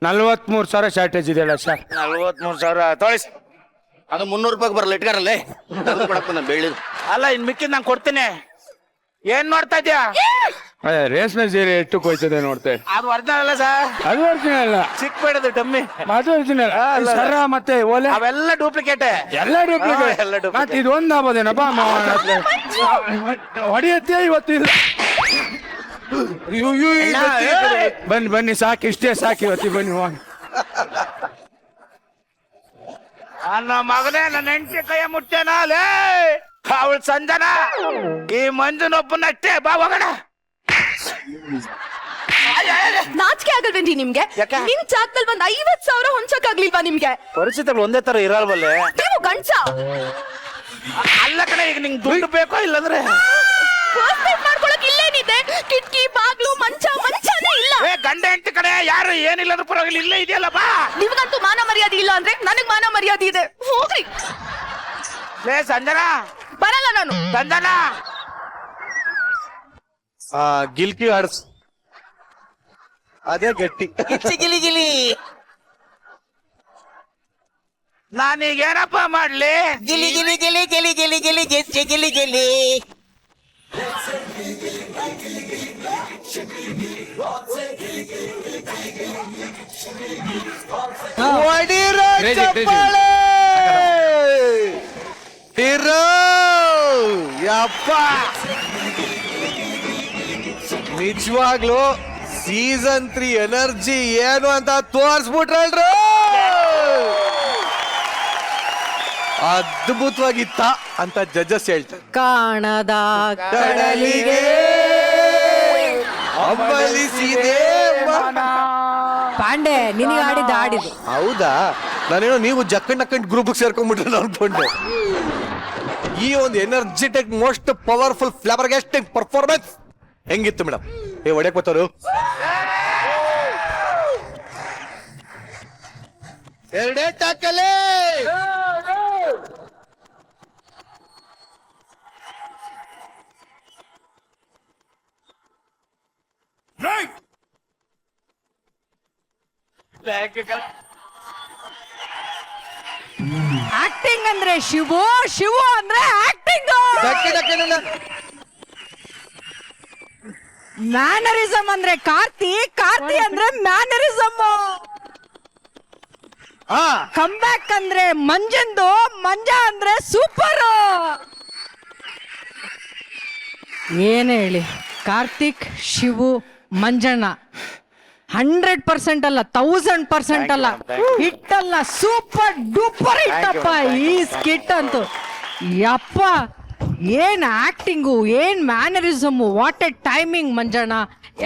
43,000 ಶಾರ್ಟೇಜ್ ಇದೆಯಲ್ಲ ಸರ್. 43,000 ತೊಳಿಸ್. ಅದು 300 ರೂಪಾಯಿ ಬರಲ್ಲ ಇಟ್ಕಾರಲ್ಲೇ ಬೆಳ್ಳಿದು. ಅಲ್ಲ ಇನ್ ಮಿಕ್ಕಿದ್ ನಾನು ಕೊಡ್ತೀನಿ. ಏನ್ ನೋಡ್ತಾ ಇದ್ಯಾ? ರೇಷ್ಮೆ ಸೀರೆ ಎಷ್ಟಕ್ಕೆ ಹೋಯ್ತದೆ ನೋಡ್ತೇವೆ. ಅದು ಒರಿಜಿನಲ್ ಅಲ್ಲ ಸರ್, ಅದು ಒರಿಜಿನಲ್. ಚಿಕ್ಕ ಬೇಡದು ಡಮ್ಮಿ. ಅದು ಒರಿಜಿನಲ್. ಸರ ಮತ್ತೆ ಓಲೆ ಅವೆಲ್ಲ ಡೂಪ್ಲಿಕೇಟ್. ಎಲ್ಲ ಡೂಪ್ಲಿಕೇಟ್. ಎಲ್ಲ duplicate. ಮತ್ತೆ ಇದು ಒಂದು ಆಗ್ಬೋದೇನಪ್ಪ? ಹೊಡಿಯತ್ತೆ ಇವತ್ತು ಇಲ್ಲ. ಬನ್ನಿ ಬನ್ನಿ, ಸಾಕು ಇಷ್ಟೇ ಸಾಕು ಇವತ್ತಿ. ಬನ್ನಿ ಹೋಗಿ. ನನ್ನ ಮಗನೇ ನನ್ನ ಹೆಂಡತಿ ಕೈಯ ಮುಟ್ಟೇನಾ ಲೇ? ಅವಳು ಸಂಜನಾ, ಈ ಮಂಜುನೊಬ್ಬನಷ್ಟೇ. ಬಾ ಹೋಗೋಣ. ನಾಚಿಕೆ ಆಗಲ್ವೇನ್ರಿ ನಿಮ್ಗೆ? ಯಾಕೆ? ನಿಮ್ ಜಾಗದಲ್ಲಿ ಬಂದ್ 50,000 ಹೊಂಚಕ್ ಆಗ್ಲಿಲ್ವಾ ನಿಮ್ಗೆ? ಪರಿಸ್ಥಿತಿಗಳು ಒಂದೇ ತರ ಇರಲ್ವಲ್ಲೇ? ನೀವು ಗಂಡ್ಸ. ಅಲ್ಲ ಕಡೆ, ಈಗ ನಿಂಗೆ ದುಡ್ಡು ಬೇಕೋ ಇಲ್ಲಂದ್ರೆ ಫಸ್ಟ್ ನೈಟ್ ಮಾಡ್ಕೊಳಕ್ ಇಲ್ಲೇನಿದೆ? ಕಿಟ್ಕಿ ಬಾಗ್ಲು ಮಂಚನೇ ಇಲ್ಲ. ಏ ಗಂಡ ಹೆಂಡತಿ ಕಡೆ ಯಾರು ಏನಿಲ್ಲಂದ್ರೂ ಪರವಾಗಿಲ್ಲ, ಇಲ್ಲೇ ಇದೆಯಲ್ಲ ಬಾ. ನಿಮ್ಗಂತೂ ಮಾನ ಮರ್ಯಾದೆ ಇಲ್ಲ ಅಂದ್ರೆ ನನಗ್ ಮಾನ ಮರ್ಯಾದೆ ಇದೆ. ಹೋಗ್ರಿ. ಲೇ ಸಂಜನಾ, ಬರಲ್ಲ ನಾನು. ಸಂಜನಾ ಗಿಲ್ಕಿ ಆಡ್ಸ್, ಅದೇ ಗಟ್ಟಿ. ಗಿಲಿ ಗಿಲಿ ನಾನೀಗ ಏನಪ್ಪ ಮಾಡ್ಲಿ? ಗಿಲಿ ಗಿಲಿ ಗಿಲಿ ಗಿಲಿ ಗಿಲಿ ಗಿಲಿ ಗಿಚ್ಚಿ ಗಿಲಿ ಗಿಲಿ. ಹೊಡೀರೋ Crazy, crazy. ಚಪ್ಪಾಳೆ! ಹೀರೋ ಯಪ್ಪ, ನಿಜವಾಗ್ಲು ಸೀಸನ್ 3 ಎನರ್ಜಿ ಏನು ಅಂತ ತೋರ್ಸ್ಬಿಟ್ರಲ್ರು. ಅದ್ಭುತವಾಗಿತ್ತ ಅಂತ ಜಡ್ಜಸ್ ಹೇಳ್ತಾರೆ. ಕಾಣದ ಕಡಲಿಗೆ ಹಂಬಲಿಸಿದೆ ಮನ. ಪಾಂಡೆ ನಿನಗೆ ಆಡಿದ ಆಡಿದು. ಹೌದಾ? ನಾನೇನೋ ನೀವು ಜಕ್ಕಂಡ್ ಗ್ರೂಪ್ ಸೇರ್ಕೊಂಡ್ಬಿಟ್ರೆ ಅನ್ಕೊಂಡೆ. ಈ ಒಂದು ಎನರ್ಜೆಟಿಕ್ ಮೋಸ್ಟ್ ಪವರ್ಫುಲ್ ಫ್ಲಾಬರ್ಗಾಸ್ಟಿಂಗ್ ಪರ್ಫಾರ್ಮೆನ್ಸ್ ಹೆಂಗಿತ್ತು ಮೇಡಮ್? ಹೊಡ್ಯಕ್ ಬರ್ತಾರು ಎರಡೇ ಟಾಕಲೇ. ಆಕ್ಟಿಂಗ್ ಅಂದ್ರೆ ಶಿವು, ಶಿವು ಅಂದ್ರೆ ಆಕ್ಟಿಂಗ್. ಮ್ಯಾನರಿಸಮ್ ಅಂದ್ರೆ ಕಾರ್ತಿ, ಕಾರ್ತಿ ಅಂದ್ರೆ ಮ್ಯಾನರಿಸಮ್. ಕಂಬ್ಯಾಕ್ ಅಂದ್ರೆ ಮಂಜಂದು, ಮಂಜ ಅಂದ್ರೆ ಸೂಪರ್. ಏನ್ ಹೇಳಿ, ಕಾರ್ತಿಕ್, ಶಿವು, ಮಂಜಣ್ಣ 100% ಅಲ್ಲ, 1000% ಅಲ್ಲ, ಹಿಟ್ ಅಲ್ಲ, ಸೂಪರ್ ಡೂಪರ್ ಹಿಟ್ಟಪ್ಪ ಈ ಸ್ಕಿಟ್ ಅಂತೂ. ಯಪ್ಪ ಏನ್ ಆಕ್ಟಿಂಗು, ಏನ್ ಮ್ಯಾನರಿಸಮು, ವಾಟ್ ಎ ಟೈಮಿಂಗ್ ಮಂಜಣ್ಣ,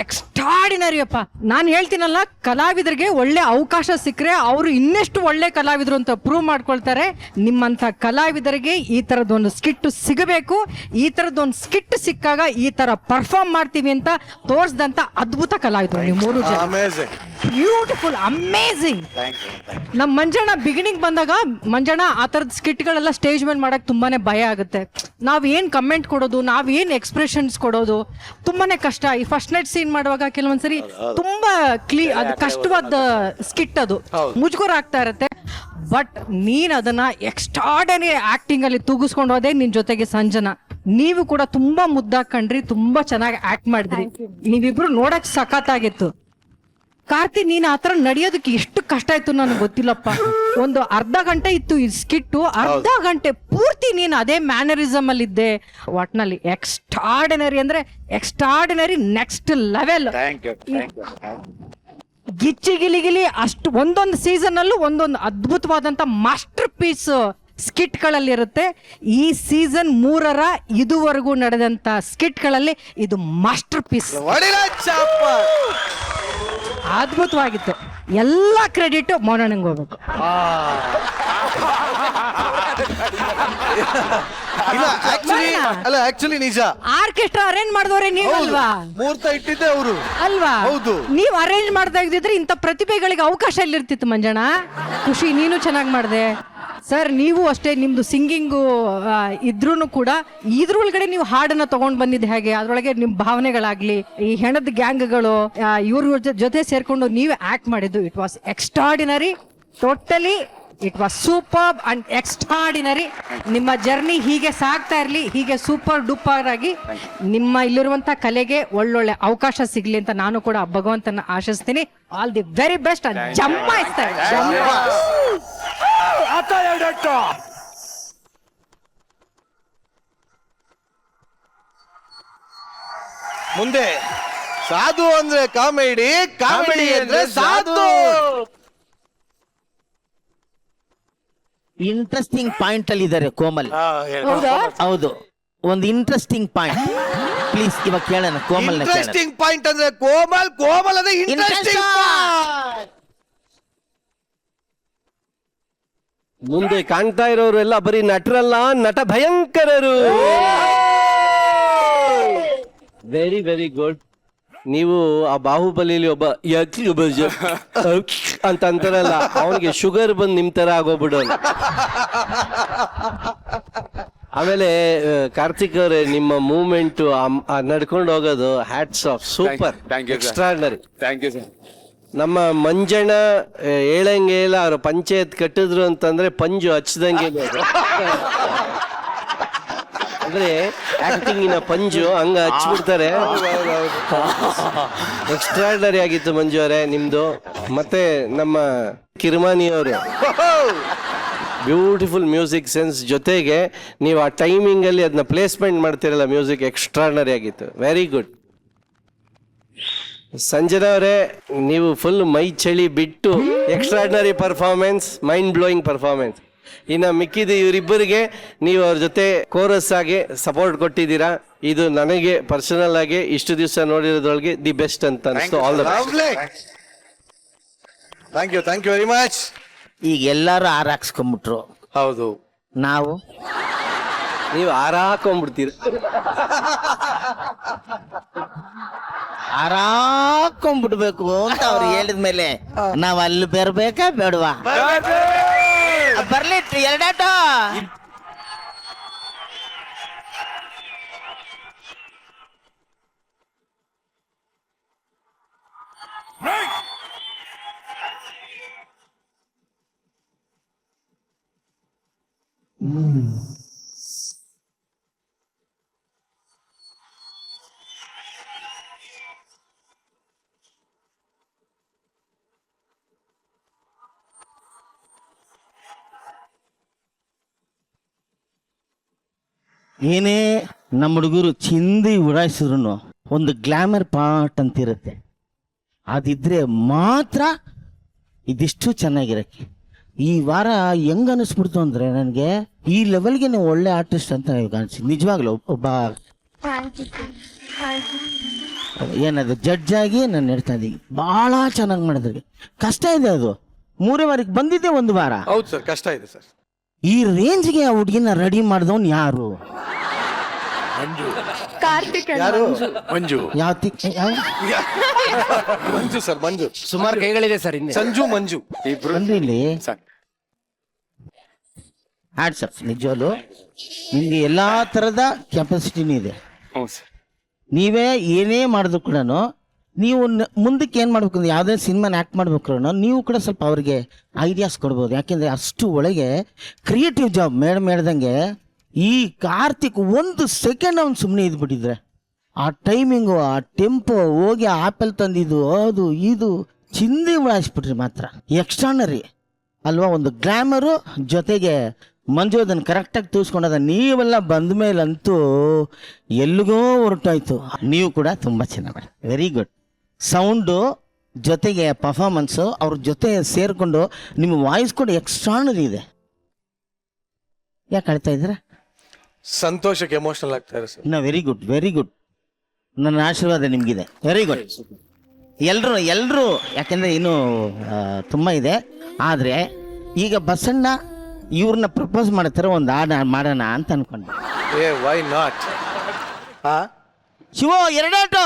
ಎಕ್ಸ್ಟ್ರಾಡಿನರಿ ಅಪ್ಪ. ನಾನು ಹೇಳ್ತೀನಲ್ಲ, ಕಲಾವಿದರಿಗೆ ಒಳ್ಳೆ ಅವಕಾಶ ಸಿಕ್ಕರೆ ಅವರು ಇನ್ನೆಷ್ಟು ಒಳ್ಳೆ ಕಲಾವಿದರು ಅಂತ ಪ್ರೂವ್ ಮಾಡ್ಕೊಳ್ತಾರೆ. ನಿಮ್ಮಂಥ ಕಲಾವಿದರಿಗೆ ಈ ಥರದ್ದೊಂದು ಸ್ಕಿಟ್ ಸಿಗಬೇಕು. ಈ ಥರದ್ದೊಂದು ಸ್ಕಿಟ್ ಸಿಕ್ಕಾಗ ಈ ಥರ ಪರ್ಫಾರ್ಮ್ ಮಾಡ್ತೀವಿ ಅಂತ ತೋರಿಸಿದಂಥ ಅದ್ಭುತ ಕಲಾವಿದರು ನೀವು ಮೂರು ಜನ. ಅಮೇಜಿಂಗ್. Beautiful, amazing. ನಮ್ಮ ಮಂಜಣ್ಣ ಬಿಗಿನಿಂಗ್ ಬಂದಾಗ ಮಂಜಣ್ಣ ಆ ಥರದ ಸ್ಕಿಟ್ಗಳೆಲ್ಲ ಸ್ಟೇಜ್ ಮೇಲೆ ಮಾಡಕ್ಕೆ ತುಂಬಾನೇ ಭಯ ಆಗುತ್ತೆ. ನಾವೇನು ಕಮೆಂಟ್ ಕೊಡೋದು, ನಾವೇನು ಎಕ್ಸ್ಪ್ರೆಷನ್ಸ್ ಕೊಡೋದು ತುಂಬಾನೇ ಕಷ್ಟ. ಈ ಫಸ್ಟ್ ನೈಟ್ ಸೀನ್ ಮಾಡುವಾಗ ಕೆಲವೊಂದ್ಸರಿ ತುಂಬಾ ಅದು ಕಷ್ಟವಾದ ಸ್ಕಿಟ್, ಅದು ಮುಜುಗರ ಆಗ್ತಾ ಇರುತ್ತೆ. ಬಟ್ ನೀನ್ ಅದನ್ನ ಎಕ್ಸ್ಟ್ರಾರ್ಡಿನರಿ ಆಕ್ಟಿಂಗ್ ಅಲ್ಲಿ ತೂಗಿಸ್ಕೊಂಡು ಹೋದೆ. ನಿನ್ ಜೊತೆಗೆ ಸಂಜನಾ, ನೀವು ಕೂಡ ತುಂಬಾ ಮುದ್ದಾಗಿ ಕಂಡ್ರಿ, ತುಂಬಾ ಚೆನ್ನಾಗಿ ಆಕ್ಟ್ ಮಾಡಿದ್ರಿ. ನೀವಿಬ್ರು ನೋಡಕ್ ಸಖತ್ತಾಗಿತ್ತು. ಕಾರ್ತಿ, ನೀನ್ ಆತರ ನಡೆಯೋದಕ್ಕೆ ಎಷ್ಟು ಕಷ್ಟ ಆಯ್ತು ನನಗೆ ಗೊತ್ತಿಲ್ಲಪ್ಪ. ಒಂದು ಅರ್ಧ ಗಂಟೆ ಇತ್ತು ಈ ಸ್ಕಿಟ್ಟು, ಅರ್ಧ ಗಂಟೆ ಪೂರ್ತಿ ನೀನ್ ಅದೇ ಮ್ಯಾನರಿಸಮ್ ಅಲ್ಲಿ ಇದ್ದೆ. ಒಟ್ನಲ್ಲಿ ಎಕ್ಸ್ಟ್ರಾರ್ಡಿನರಿ ಅಂದ್ರೆ ಎಕ್ಸ್ಟ್ರಾರ್ಡಿನರಿ, ನೆಕ್ಸ್ಟ್ ಲೆವೆಲ್. ಗಿಚ್ಚಿ ಗಿಲಿ ಅಷ್ಟು ಒಂದೊಂದು ಸೀಸನ್ ಅಲ್ಲೂ ಒಂದೊಂದು ಅದ್ಭುತವಾದಂತ ಮಾಸ್ಟರ್ ಪೀಸ್ ಸ್ಕಿಟ್ ಗಳಲ್ಲಿ ಇರುತ್ತೆ. ಈ ಸೀಸನ್ 3ರ ಇದುವರೆಗೂ ನಡೆದಂತ ಸ್ಕಿಟ್ ಗಳಲ್ಲಿ ಇದು ಮಾಸ್ಟರ್ ಪೀಸ್. ಅದ್ಭುತವಾಗಿತ್ತು. ಎಲ್ಲ ಕ್ರೆಡಿಟ್ ಮೌನಣ್ಣಂಗೆ ಹೋಗ್ಬೇಕು. ಆಕ್ಚುಲಿ ನಿಜ. ಆರ್ಕೆಸ್ಟ್ರಾ ಅರೇಂಜ್ ಮಾಡಿದವ್ರೆ ನೀವಲ್ವಾ? ಮುಹೂರ್ತ ಇಟ್ಟಿದ್ದೆ ಅವರು ಅಲ್ವಾ? ಹೌದು. ನೀವ್ ಅರೇಂಜ್ ಮಾಡ್ತಾ ಇದ್ದಿದ್ರೆ ಇಂಥ ಪ್ರತಿಭೆಗಳಿಗೆ ಅವಕಾಶ ಎಲ್ಲಿರ್ತಿತ್ತು ಮಂಜಣ್ಣ. ಖುಷಿ, ನೀನು ಚೆನ್ನಾಗಿ ಮಾಡಿದೆ ಸರ್. ನೀವು ಅಷ್ಟೇ, ನಿಮ್ದು ಸಿಂಗಿಂಗು ಇದ್ರೂ ಕೂಡ ಇದ್ರೊಳಗಡೆ ನೀವು ಹಾಡನ್ನ ತಗೊಂಡ್ ಬಂದಿದ್ದು ಹೇಗೆ, ಅದ್ರೊಳಗೆ ನಿಮ್ ಭಾವನೆಗಳಾಗ್ಲಿ, ಈ ಹೆಣದ ಗ್ಯಾಂಗ್ಗಳು ಇವ್ರ ಜೊತೆ ಸೇರ್ಕೊಂಡು ನೀವು ಆಕ್ಟ್ ಮಾಡಿದ್ದು, it was extraordinary. Totally it was super and extraordinary. ನಿಮ್ಮ ಜರ್ನಿ ಹೀಗೆ ಸಾಗ್ತಾ ಇರಲಿ, ಹೀಗೆ ಸೂಪರ್ ಡೂಪರ್ ಆಗಿ ನಿಮ್ಮ ಇಲ್ಲಿರುವಂತ ಕಲೆಗೆ ಒಳ್ಳೊಳ್ಳೆ ಅವಕಾಶ ಸಿಗ್ಲಿ ಅಂತ ನಾನು ಕೂಡ ಭಗವಂತನ ಆಶಿಸ್ತೀನಿ. All the very best. ಜಮ್ಮಾಯಿಸ್ತಾರೆ. ಮುಂದೆ ಸಾಧು ಅಂದ್ರೆ ಕಾಮಿಡಿ, ಕಾಮಿಡಿ ಅಂದ್ರೆ ಸಾಧು. ಇಂಟ್ರೆಸ್ಟಿಂಗ್ ಪಾಯಿಂಟ್ ಅಲ್ಲಿ ಇದ್ದಾರೆ ಕೋಮಲ್. ಹೌದು, ಒಂದು ಇಂಟ್ರೆಸ್ಟಿಂಗ್ ಪಾಯಿಂಟ್. ಪ್ಲೀಸ್ ಇವಾಗ ಕೇಳೋಣ ಕೋಮಲ್. ಇಂಟ್ರೆಸ್ಟಿಂಗ್ ಪಾಯಿಂಟ್ ಅಂದ್ರೆ ಕೋಮಲ್, ಕೋಮಲ್ ಅಂದ್ರೆ ಇಂಟ್ರೆಸ್ಟಿಂಗ್. ಮುಂದೆ ಕಾಣ್ತಾ ಇರೋರು ಎಲ್ಲ ಬರೀ ನಟರಲ್ಲ, ನಟ ಭಯಂಕರರು. Very very good. ನೀವು ಆ ಬಾಹುಬಲಿಲಿ ಒಬ್ಬ ಅಂತ ಅಂತಾರಲ್ಲ, ಅವನಿಗೆ ಶುಗರ್ ಬಂದು ನಿಮ್ ತರ ಆಗೋಗ್ಬಿಡೋನು. ಆಮೇಲೆ ಕಾರ್ತಿಕ್ ಅವರೇ, ನಿಮ್ಮ ಮೂವ್ಮೆಂಟ್ ನಡ್ಕೊಂಡು ಹೋಗೋದು hats off, super, extraordinary. Thank you sir. ನಮ್ಮ ಮಂಜಣ್ಣ ಹೇಳಂಗೆ ಇಲ್ಲ, ಅವ್ರು ಪಂಚಾಯತ್ ಕಟ್ಟಿದ್ರು ಅಂತಂದ್ರೆ ಪಂಜು ಹಚ್ಚದಂಗೆ ಅಂದ್ರೆ ಆಕ್ಟಿಂಗಿನ ಪಂಜು ಹಂಗ ಹಚ್ಬಿಡ್ತಾರೆ. ಎಕ್ಸ್ಟ್ರಾರ್ಡನರಿ ಆಗಿತ್ತು ಮಂಜು ಅವರೇ ನಿಮ್ದು. ಮತ್ತೆ ನಮ್ಮ ಕಿರ್ಮಾನಿ ಅವರು ಬ್ಯೂಟಿಫುಲ್ ಮ್ಯೂಸಿಕ್ ಸೆನ್ಸ್, ಜೊತೆಗೆ ನೀವು ಆ ಟೈಮಿಂಗ್ ಅಲ್ಲಿ ಅದನ್ನ ಪ್ಲೇಸ್ಮೆಂಟ್ ಮಾಡ್ತಿರಲ್ಲ ಮ್ಯೂಸಿಕ್, ಎಕ್ಸ್ಟ್ರಾರ್ಡನರಿ ಆಗಿತ್ತು. Very good. ಸಂಜನಾ ಅವರೇ, ನೀವು ಫುಲ್ ಮೈ ಚಳಿ ಬಿಟ್ಟು extraordinary performance, mind blowing performance. ಇನ್ನು ಮಿಕ್ಕಿದ ಇವರಿಬ್ಬರಿಗೆ ನೀವು ಅವ್ರ ಜೊತೆ ಕೋರಸ್ ಆಗಿ ಸಪೋರ್ಟ್ ಕೊಟ್ಟಿದ್ದೀರಾ. ಇದು ನನಗೆ ಪರ್ಸನಲ್ ಆಗಿ ಇಷ್ಟು ದಿವಸ ನೋಡಿರೋದ್ರೊಳಗೆ ದಿ ಬೆಸ್ಟ್ ಅಂತ ಅನಿಸ್ತು. All the best. Thank you very much. ಈಗ ಎಲ್ಲಾರು ಹಾಕ್ಸ್ಕೊಂಡ್ಬಿಟ್ರು. ಹೌದು, ನೀವು ಹಾಕೊಂಡ್ಬಿಡ್ತೀರ. ಹಾಕೊಂಡ್ಬಿಡ್ಬೇಕು ಅಂತ ಅವ್ರು ಹೇಳಿದ್ಮೇಲೆ ನಾವ್ ಅಲ್ಲಿ ಬರ್ಬೇಕಾ ಬೇಡವಾ? ಬರ್ಲಿ ಎರಡಾಟ. ಏನೇ ನಮ್ಮ ಹುಡುಗರು ಚಿಂದಿ ಉಡಾಯಿಸಿದ್ರು ಒಂದು ಗ್ಲಾಮರ್ ಪಾರ್ಟ್ ಅಂತಿರುತ್ತೆ. ಅದಿದ್ರೆ ಮಾತ್ರ ಇದಿಷ್ಟು ಚೆನ್ನಾಗಿರಕ್ಕೆ. ಈ ವಾರ ಹೆಂಗ್ ಅನಿಸ್ಬಿಡ್ತು ಅಂದ್ರೆ ನನಗೆ ಈ ಲೆವೆಲ್ಗೆ ನೀವು ಒಳ್ಳೆ ಆರ್ಟಿಸ್ಟ್ ಅಂತ ಕಾಣಿಸಿ ನಿಜವಾಗ್ಲೂ ಒಬ್ಬ ಏನದು ಜಡ್ಜ್ ಆಗಿ ನಾನು ಹೇಳ್ತಾ ಇದ್ದೀನಿ ಭಾಳ ಚೆನ್ನಾಗಿ ಮಾಡಿದ್ರಿ. ಕಷ್ಟ ಇದೆ ಅದು. 3 ವಾರಕ್ಕೆ ಬಂದಿದ್ದೆ 1 ವಾರ. ಹೌದು ಸರ್, ಕಷ್ಟ ಇದೆ ಸರ್. ಈ ರೇಂಜ್ಗೆ ಆ ಹುಡುಗಿನ ರೆಡಿ ಮಾಡಿದವನ್ ಯಾರು? ಕಾರ್ತಿಕ್ and ಯಾರು? ಮಂಜು ಯಾವ ಮಂಜು ಸರ್, ಮಂಜು. ಸುಮಾರು ಕೈಗಳಿದೆ ಸರ್ ಹಿಂದೆ. ಸಂಜು ಮಂಜು ಇಬ್ರು ಅಂದ್ರೆ ಇಲ್ಲಿ ಸಾಕು. ಹ್ಯಾಟ್ಸಪ್ ನಿಜವಾಗ್ಲು ನಿಮ್ಗೆ ಎಲ್ಲಾ ತರದ ಕೆಪಾಸಿಟಿನೂ ಇದೆ. ಹ್ಞೂ ಸರ್. ನೀವೇ ಏನೇ ಮಾಡಿದ್ರು ಕೂಡ ನೀವು ಮುಂದಕ್ಕೆ ಏನು ಮಾಡ್ಬೇಕು ಅಂದ್ರೆ ಯಾವುದೇ ಸಿನಿಮಾನ ಆ್ಯಕ್ಟ್ ಮಾಡ್ಬೇಕು ನೀವು ಕೂಡ ಸ್ವಲ್ಪ ಅವ್ರಿಗೆ ಐಡಿಯಾಸ್ ಕೊಡ್ಬೋದು. ಯಾಕೆಂದರೆ ಅಷ್ಟು ಒಳಗೆ ಕ್ರಿಯೇಟಿವ್ ಜಾಬ್ ಮೇಡಮ್ ಹೇಳ್ದಂಗೆ ಈ ಕಾರ್ತಿಕ್ 1 ಸೆಕೆಂಡ್ ಅವ್ನು ಸುಮ್ಮನೆ ಇದ್ಬಿಟ್ಟಿದ್ರೆ ಆ ಟೈಮಿಂಗು ಆ ಟೆಂಪೋ ಹೋಗಿ ಆಪಲ್ ತಂದಿದ್ದು ಅದು ಇದು ಚಿಂದಿ ಉಳಾಯಿಸ್ಬಿಟ್ರಿ ಮಾತ್ರ ಎಕ್ಸ್ಟ್ರಾನರಿ ಅಲ್ವಾ. ಒಂದು ಗ್ಲಾಮರು ಜೊತೆಗೆ ಮಂಜು ಅದನ್ನು ಕರೆಕ್ಟಾಗಿ ತೂಸ್ಕೊಂಡದ. ನೀವೆಲ್ಲ ಬಂದ ಮೇಲಂತೂ ಎಲ್ಲಿಗೋ ಹೊರಟಾಯ್ತು. ನೀವು ಕೂಡ ತುಂಬ ಚೆನ್ನಾಗಿ ವೆರಿ ಗುಡ್. ಸೌಂಡು ಜೊತೆಗೆ ಪರ್ಫಾರ್ಮೆನ್ಸು ಅವ್ರ ಜೊತೆ ಸೇರಿಕೊಂಡು ನಿಮ್ಮ ವಾಯ್ಸ್ ಕೂಡ ಎಕ್ಸ್ಟ್ರಾನರಿ ಇದೆ. ಯಾಕೆ ಹೇಳ್ತಾ ಇದ್ದೀರಾ? ಸಂತೋಷಕ್ಕೆ ಎಮೋಷನಲ್ ಆಗ್ತಾರೆ ಸರ್. ಇನ್ನು ವೆರಿ ಗುಡ್, ವೆರಿ ಗುಡ್. ನನ್ನ ಆಶೀರ್ವಾದ ನಿಮಗಿದೆ. Very good. ಎಲ್ಲರೂ ಯಾಕೆಂದರೆ ಇನ್ನೂ ತುಂಬ ಇದೆ. ಆದರೆ ಈಗ ಬಸಣ್ಣ ಇವ್ರನ್ನ ಪ್ರಪೋಸ್ ಮಾಡ್ತಾರೆ, ಒಂದು ಹಾಡು ಮಾಡೋಣ ಅಂತ ಅನ್ಕೊಂಡೆ. ಏ ವೈ ನಾಟ್? ಶಿವ ಎರಡಾಟು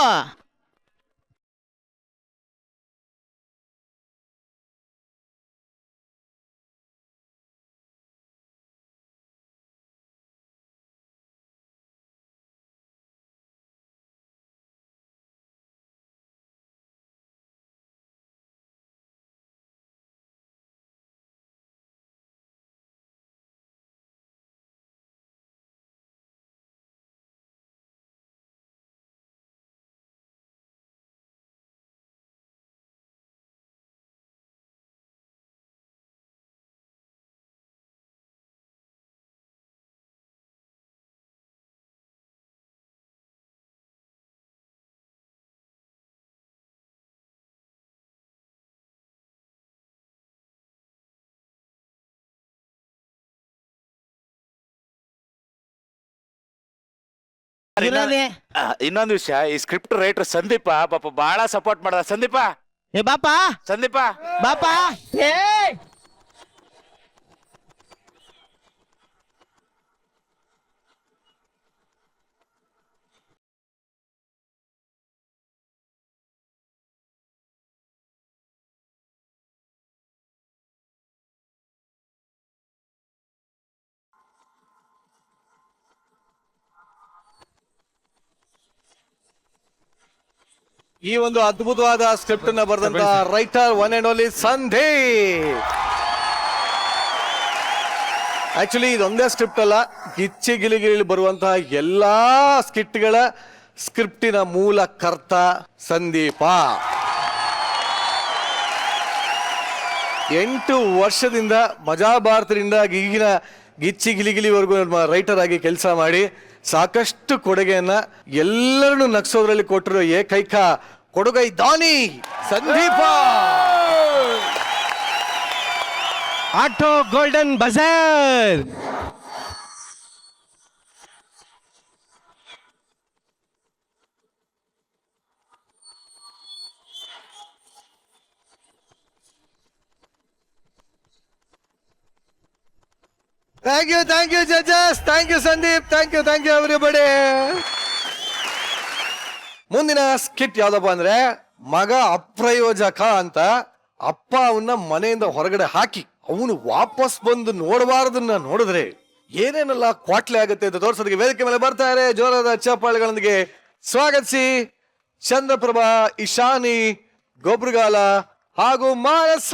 ಇರೋದೇ. ಇನ್ನೊಂದು ವಿಷಯ, ಈ ಸ್ಕ್ರಿಪ್ಟ್ ರೈಟರ್ ಸಂದೀಪ ಪಾಪ ಬಹಳ ಸಪೋರ್ಟ್ ಮಾಡ್ದ. ಸಂದೀಪ, ಏ ಬಾಪಾ ಸಂದೀಪ ಬಾಪಾ ಏ ಈ ಒಂದು ಅದ್ಭುತವಾದ ಸ್ಕ್ರಿಪ್ಟ್ ಅನ್ನ ಬರೆದಂತ writer one and only Sandeep. Actually ಇದೊಂದೇ ಸ್ಕ್ರಿಪ್ಟ್ ಅಲ್ಲ, ಗಿಚ್ಚಿ ಗಿಲಿಗಿಲಿ ಬರುವಂತಹ ಎಲ್ಲಾ ಸ್ಕಿಟ್ಗಳ ಸ್ಕ್ರಿಪ್ಟಿನ ಮೂಲ ಕರ್ತ ಸಂದೀಪ. 8 ವರ್ಷದಿಂದ ಮಜಾ ಭಾರತದಿಂದ ಈಗಿನ ಗಿಚ್ಚಿ ಗಿಲಿಗಿಲಿವರೆಗೂ ರೈಟರ್ ಆಗಿ ಕೆಲಸ ಮಾಡಿ ಸಾಕಷ್ಟು ಕೊಡುಗೆಯನ್ನ ಎಲ್ಲರನ್ನು ನಗ್ಸೋದ್ರಲ್ಲಿ ಕೊಟ್ಟಿರೋ ಏಕೈಕ ಕೊಡುಗೈ ದಾನಿ Sandeep. Auto Golden Bazaar. Thank you judges, thank you Sandeep, thank you everybody. ಮುಂದಿನ ಸ್ಕಿಟ್ ಯಾವ್ದಪ್ಪ ಅಂದ್ರೆ ಮಗ ಅಪ್ರಯೋಜಕ ಅಂತ. ಅಪ್ಪ ಅವನ್ನ ಮನೆಯಿಂದ ಹೊರಗಡೆ ಹಾಕಿ ಅವನು ವಾಪಸ್ ಬಂದು ನೋಡಬಾರದನ್ನ ನೋಡಿದ್ರೆ ಏನೇನೆಲ್ಲ ಕ್ವಾಟ್ಲೆ ಆಗುತ್ತೆ ಅಂತ ತೋರ್ಸೋದಕ್ಕೆ ವೇದಿಕೆ ಮೇಲೆ ಬರ್ತಾರೆ. ಜೋರಾದ ಚಪ್ಪಾಳೆಗಳೊಂದಿಗೆ ಸ್ವಾಗತಿಸಿ ಚಂದ್ರಪ್ರಭಾ, ಇಶಾನಿ, ಗೊಬ್ರಗಾಲ ಹಾಗೂ ಮಾನಸ.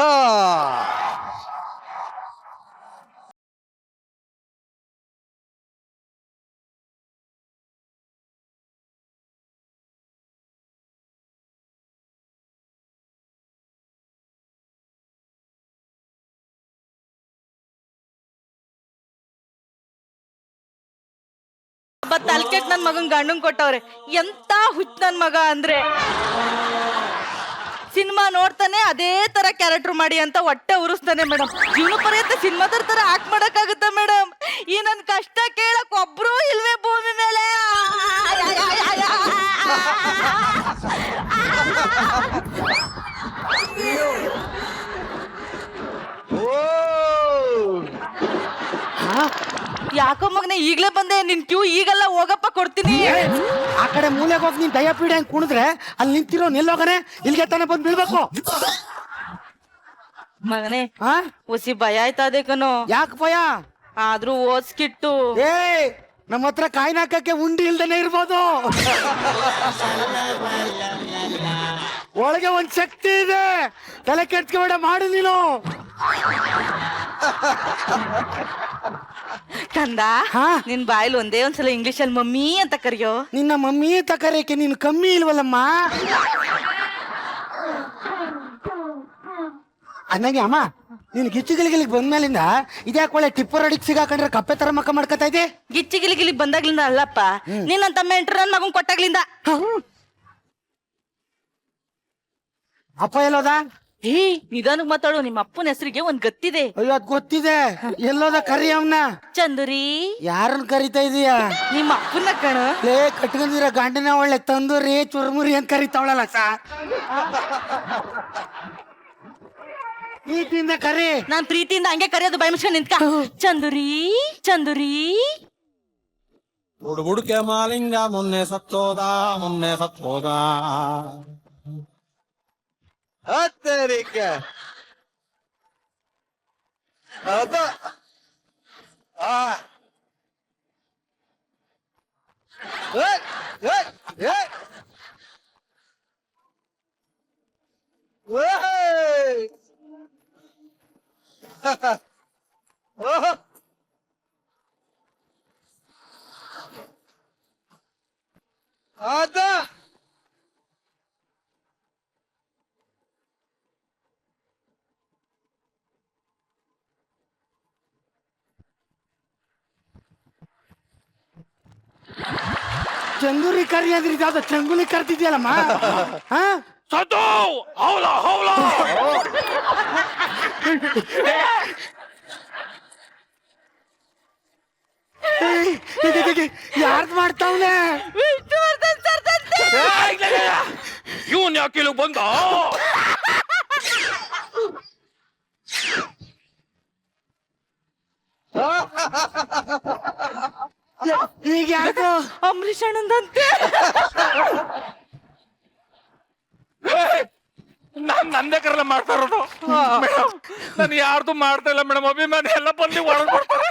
ತಲ್ಕೆಟ್ ನನ್ ಮಗನ್ ಗಂಡನ್ ಕೊಟ್ಟವ್ರೆ. ಎಂತ ಹುಚ್ಚ ನನ್ ಮಗ ಅಂದ್ರೆ ಸಿನಿಮಾ ನೋಡ್ತಾನೆ ಅದೇ ತರ ಕ್ಯಾರೆಕ್ಟರ್ ಮಾಡಿ ಅಂತ ಹೊಟ್ಟೆ ಉರಿಸ್ತಾನೆ ಮೇಡಮ್. ಜೀವನ ಪರ್ಯಂತ ಸಿನಿಮಾದವ್ರ ತರ ಆಕ್ಟ್ ಮಾಡಕ್ಕಾಗುತ್ತಾ ಮೇಡಮ್? ಈ ನನ್ ಕಷ್ಟ ಕೇಳಕ್ ಒಬ್ರು ಇಲ್ವೇ ಭೂಮಿ ಮೇಲೆ? ಯಾಕೋ ಮಗನೇ ಈಗ್ಲೇ ಬಂದೆ, ನಿನ್ ಕ್ಯೂ ಈಗಲ್ಲ, ಹೋಗಪ್ಪ ಕೊಡ್ತೀನಿ. ಆ ಕಡೆ ಮೂಲೆಗೆ ಹೋಗಿ ನೀನ್ ದಯ ಪೀಡೆ ಹಂಗ್ ಕುಣಿದ್ರೆ ಅಲ್ಲಿ ನಿಂತಿರೋ ನಿಲ್ಲೋಗನೆ ಇಲ್ಲಿಗೆ ತಾನೇ ಬಂದ್ ಬೀಳ್ಬೇಕು. ಮಗನೇ ಹಾ ಹುಸಿ ಭಯ ಆಯ್ತದೆ ಕಣೋ. ಯಾಕೆ ಭಯ? ಆದ್ರೂ ಓದ್ಸ್ಕಿಟ್ಟು ಏ ನಮ್ಮ ಹತ್ರ ಕಾಯಿನ ಹಾಕಕ್ಕೆ ಉಂಡಿ ಇಲ್ದೇನೆ ಇರ್ಬೋದು. ಒಳಗೆ ಒಂದ್ ಶಕ್ತಿ ಇದೆ, ತಲೆ ಕೆಡ್ಸ್ಕೊಬೇಡ, ಮಾಡು ನೀನು. ಕಂದ ಹಾ? ನಿನ್ ಬಾಯಲ್ಲಿ ಒಂದೇ ಒಂದ್ಸಲ ಇಂಗ್ಲಿಷ್ ಅಲ್ಲಿ ಮಮ್ಮಿ ಅಂತ ಕರಿಯೋ. ನಿನ್ನ ಮಮ್ಮಿ ತಕರೇಕೆ ನೀನು ಕಮ್ಮಿ ಇಲ್ವಲ್ಲಮ್ಮ. ಅನ್ನಂಗೆ ಅಮ್ಮ, ನೀನು ಗಿಚ್ಚುಗಿಲಿಗಿಲಿಗೆ ಬಂದ್ಮೇಲಿಂದ ಇದ್ಯಾಕೆ ಒಳ್ಳೆ ಟಿಪ್ಪರ್ ಅಡಿಗೆ ಸಿಗಾಕೊಂಡ್ರೆ ಕಪ್ಪೆ ತರ ಮಕ್ಕ ಮಾಡ್ಕೊತಾ ಇದೆ? ಗಿಚ್ಚಿ ಗಿಲಿ ಬಂದಾಗ್ಲಿಂದ ಅಲ್ಲಪ್ಪ, ನಿನ್ನ ತಮ್ಮ ಎಂಟ್ರ ನನ್ ಮಗನ್ ಕೊಟ್ಟಾಗ್ಲಿಂದ. ಅಪ್ಪ ಎಲ್ಲೋದ? ಏ ನಿಧಾನಕ್ ಮಾತಾಡು, ನಿಮ್ಮ ಅಪ್ಪನ ಹೆಸರಿಗೆ ಒಂದ್ ಗತ್ತಿದೆ. ಅಯ್ಯೋ ಅದ್ ಗೊತ್ತಿದೆ, ಎಲ್ಲೋದ ಕರಿ ಅವನ್ನ. ಚಂದುರಿ, ಯಾರನ್ನ ಕರಿತಾ ಇದೀಯ? ನಿಮ್ಮ ಅಪ್ಪನ ಕಣ. ಲೇ ಕಟ್ಕೊಂಡಿರೋ ಗಂಡನ ಒಳ್ಳೆ ತಂದೂರಿ ಚುರುಮುರಿ ಅಂತ ಕರಿತಾವಳಲ್ಲ ಸಾ. ಪ್ರೀತಿಯಿಂದ ಕರಿ. ನಾನ್ ಪ್ರೀತಿಯಿಂದ ಹಂಗೆ ಕರೆಯೋದು, ಬಾಯಿ ಮುಚ್ಕೊಂಡು ನಿಂತ್ಕ. ಚಂದುರಿ ಚಂದುರಿ. ಬುಡುಕೆ ಮಾಲಿಂಗ ಮೊನ್ನೆ ಸತ್ತೋದ ಹತ್ತರಿಕೆ ಅದ ಆ ಏಯ್ ಏಯ್ ಏಯ್ ಓಯ್ ಓಹ್ ಅದ ಚಂದೂರಿ ಕರಿ ಅಂದ್ರೆ ಇದ್ಯಾವ್ದು ಚಂಗುಲಿ ಕರ್ತಿದ್ಯಲ್ಲಮ್ಮ? ಹಾ ಸದ್ದು ಹೌಲ ಹೌಲ. ಯಾರ್ದು ಮಾಡ್ತಾವ್ನೆ? ಇವನ್ ಯಾಕೆ ಇಲ್ಲಿ ಬಂದ? ಈಗ ಯಾರ್ದು? ಅಂಬರೀಷ್ ಅಣ್ಣಂದಂತೆ. ನಾನ್ ನಂದೇ ಕರೆಲ್ಲ ಮಾಡ್ತಾ ಇರೋದು ಮೇಡಮ್. ನಾನು ಯಾರ್ದು ಮಾಡ್ತಾ ಇಲ್ಲ ಮೇಡಮ್, ಅಭಿಮಾನಿ ಎಲ್ಲ ಬಂದು ಒಳಗ್ ಬರ್ತಾರೆ.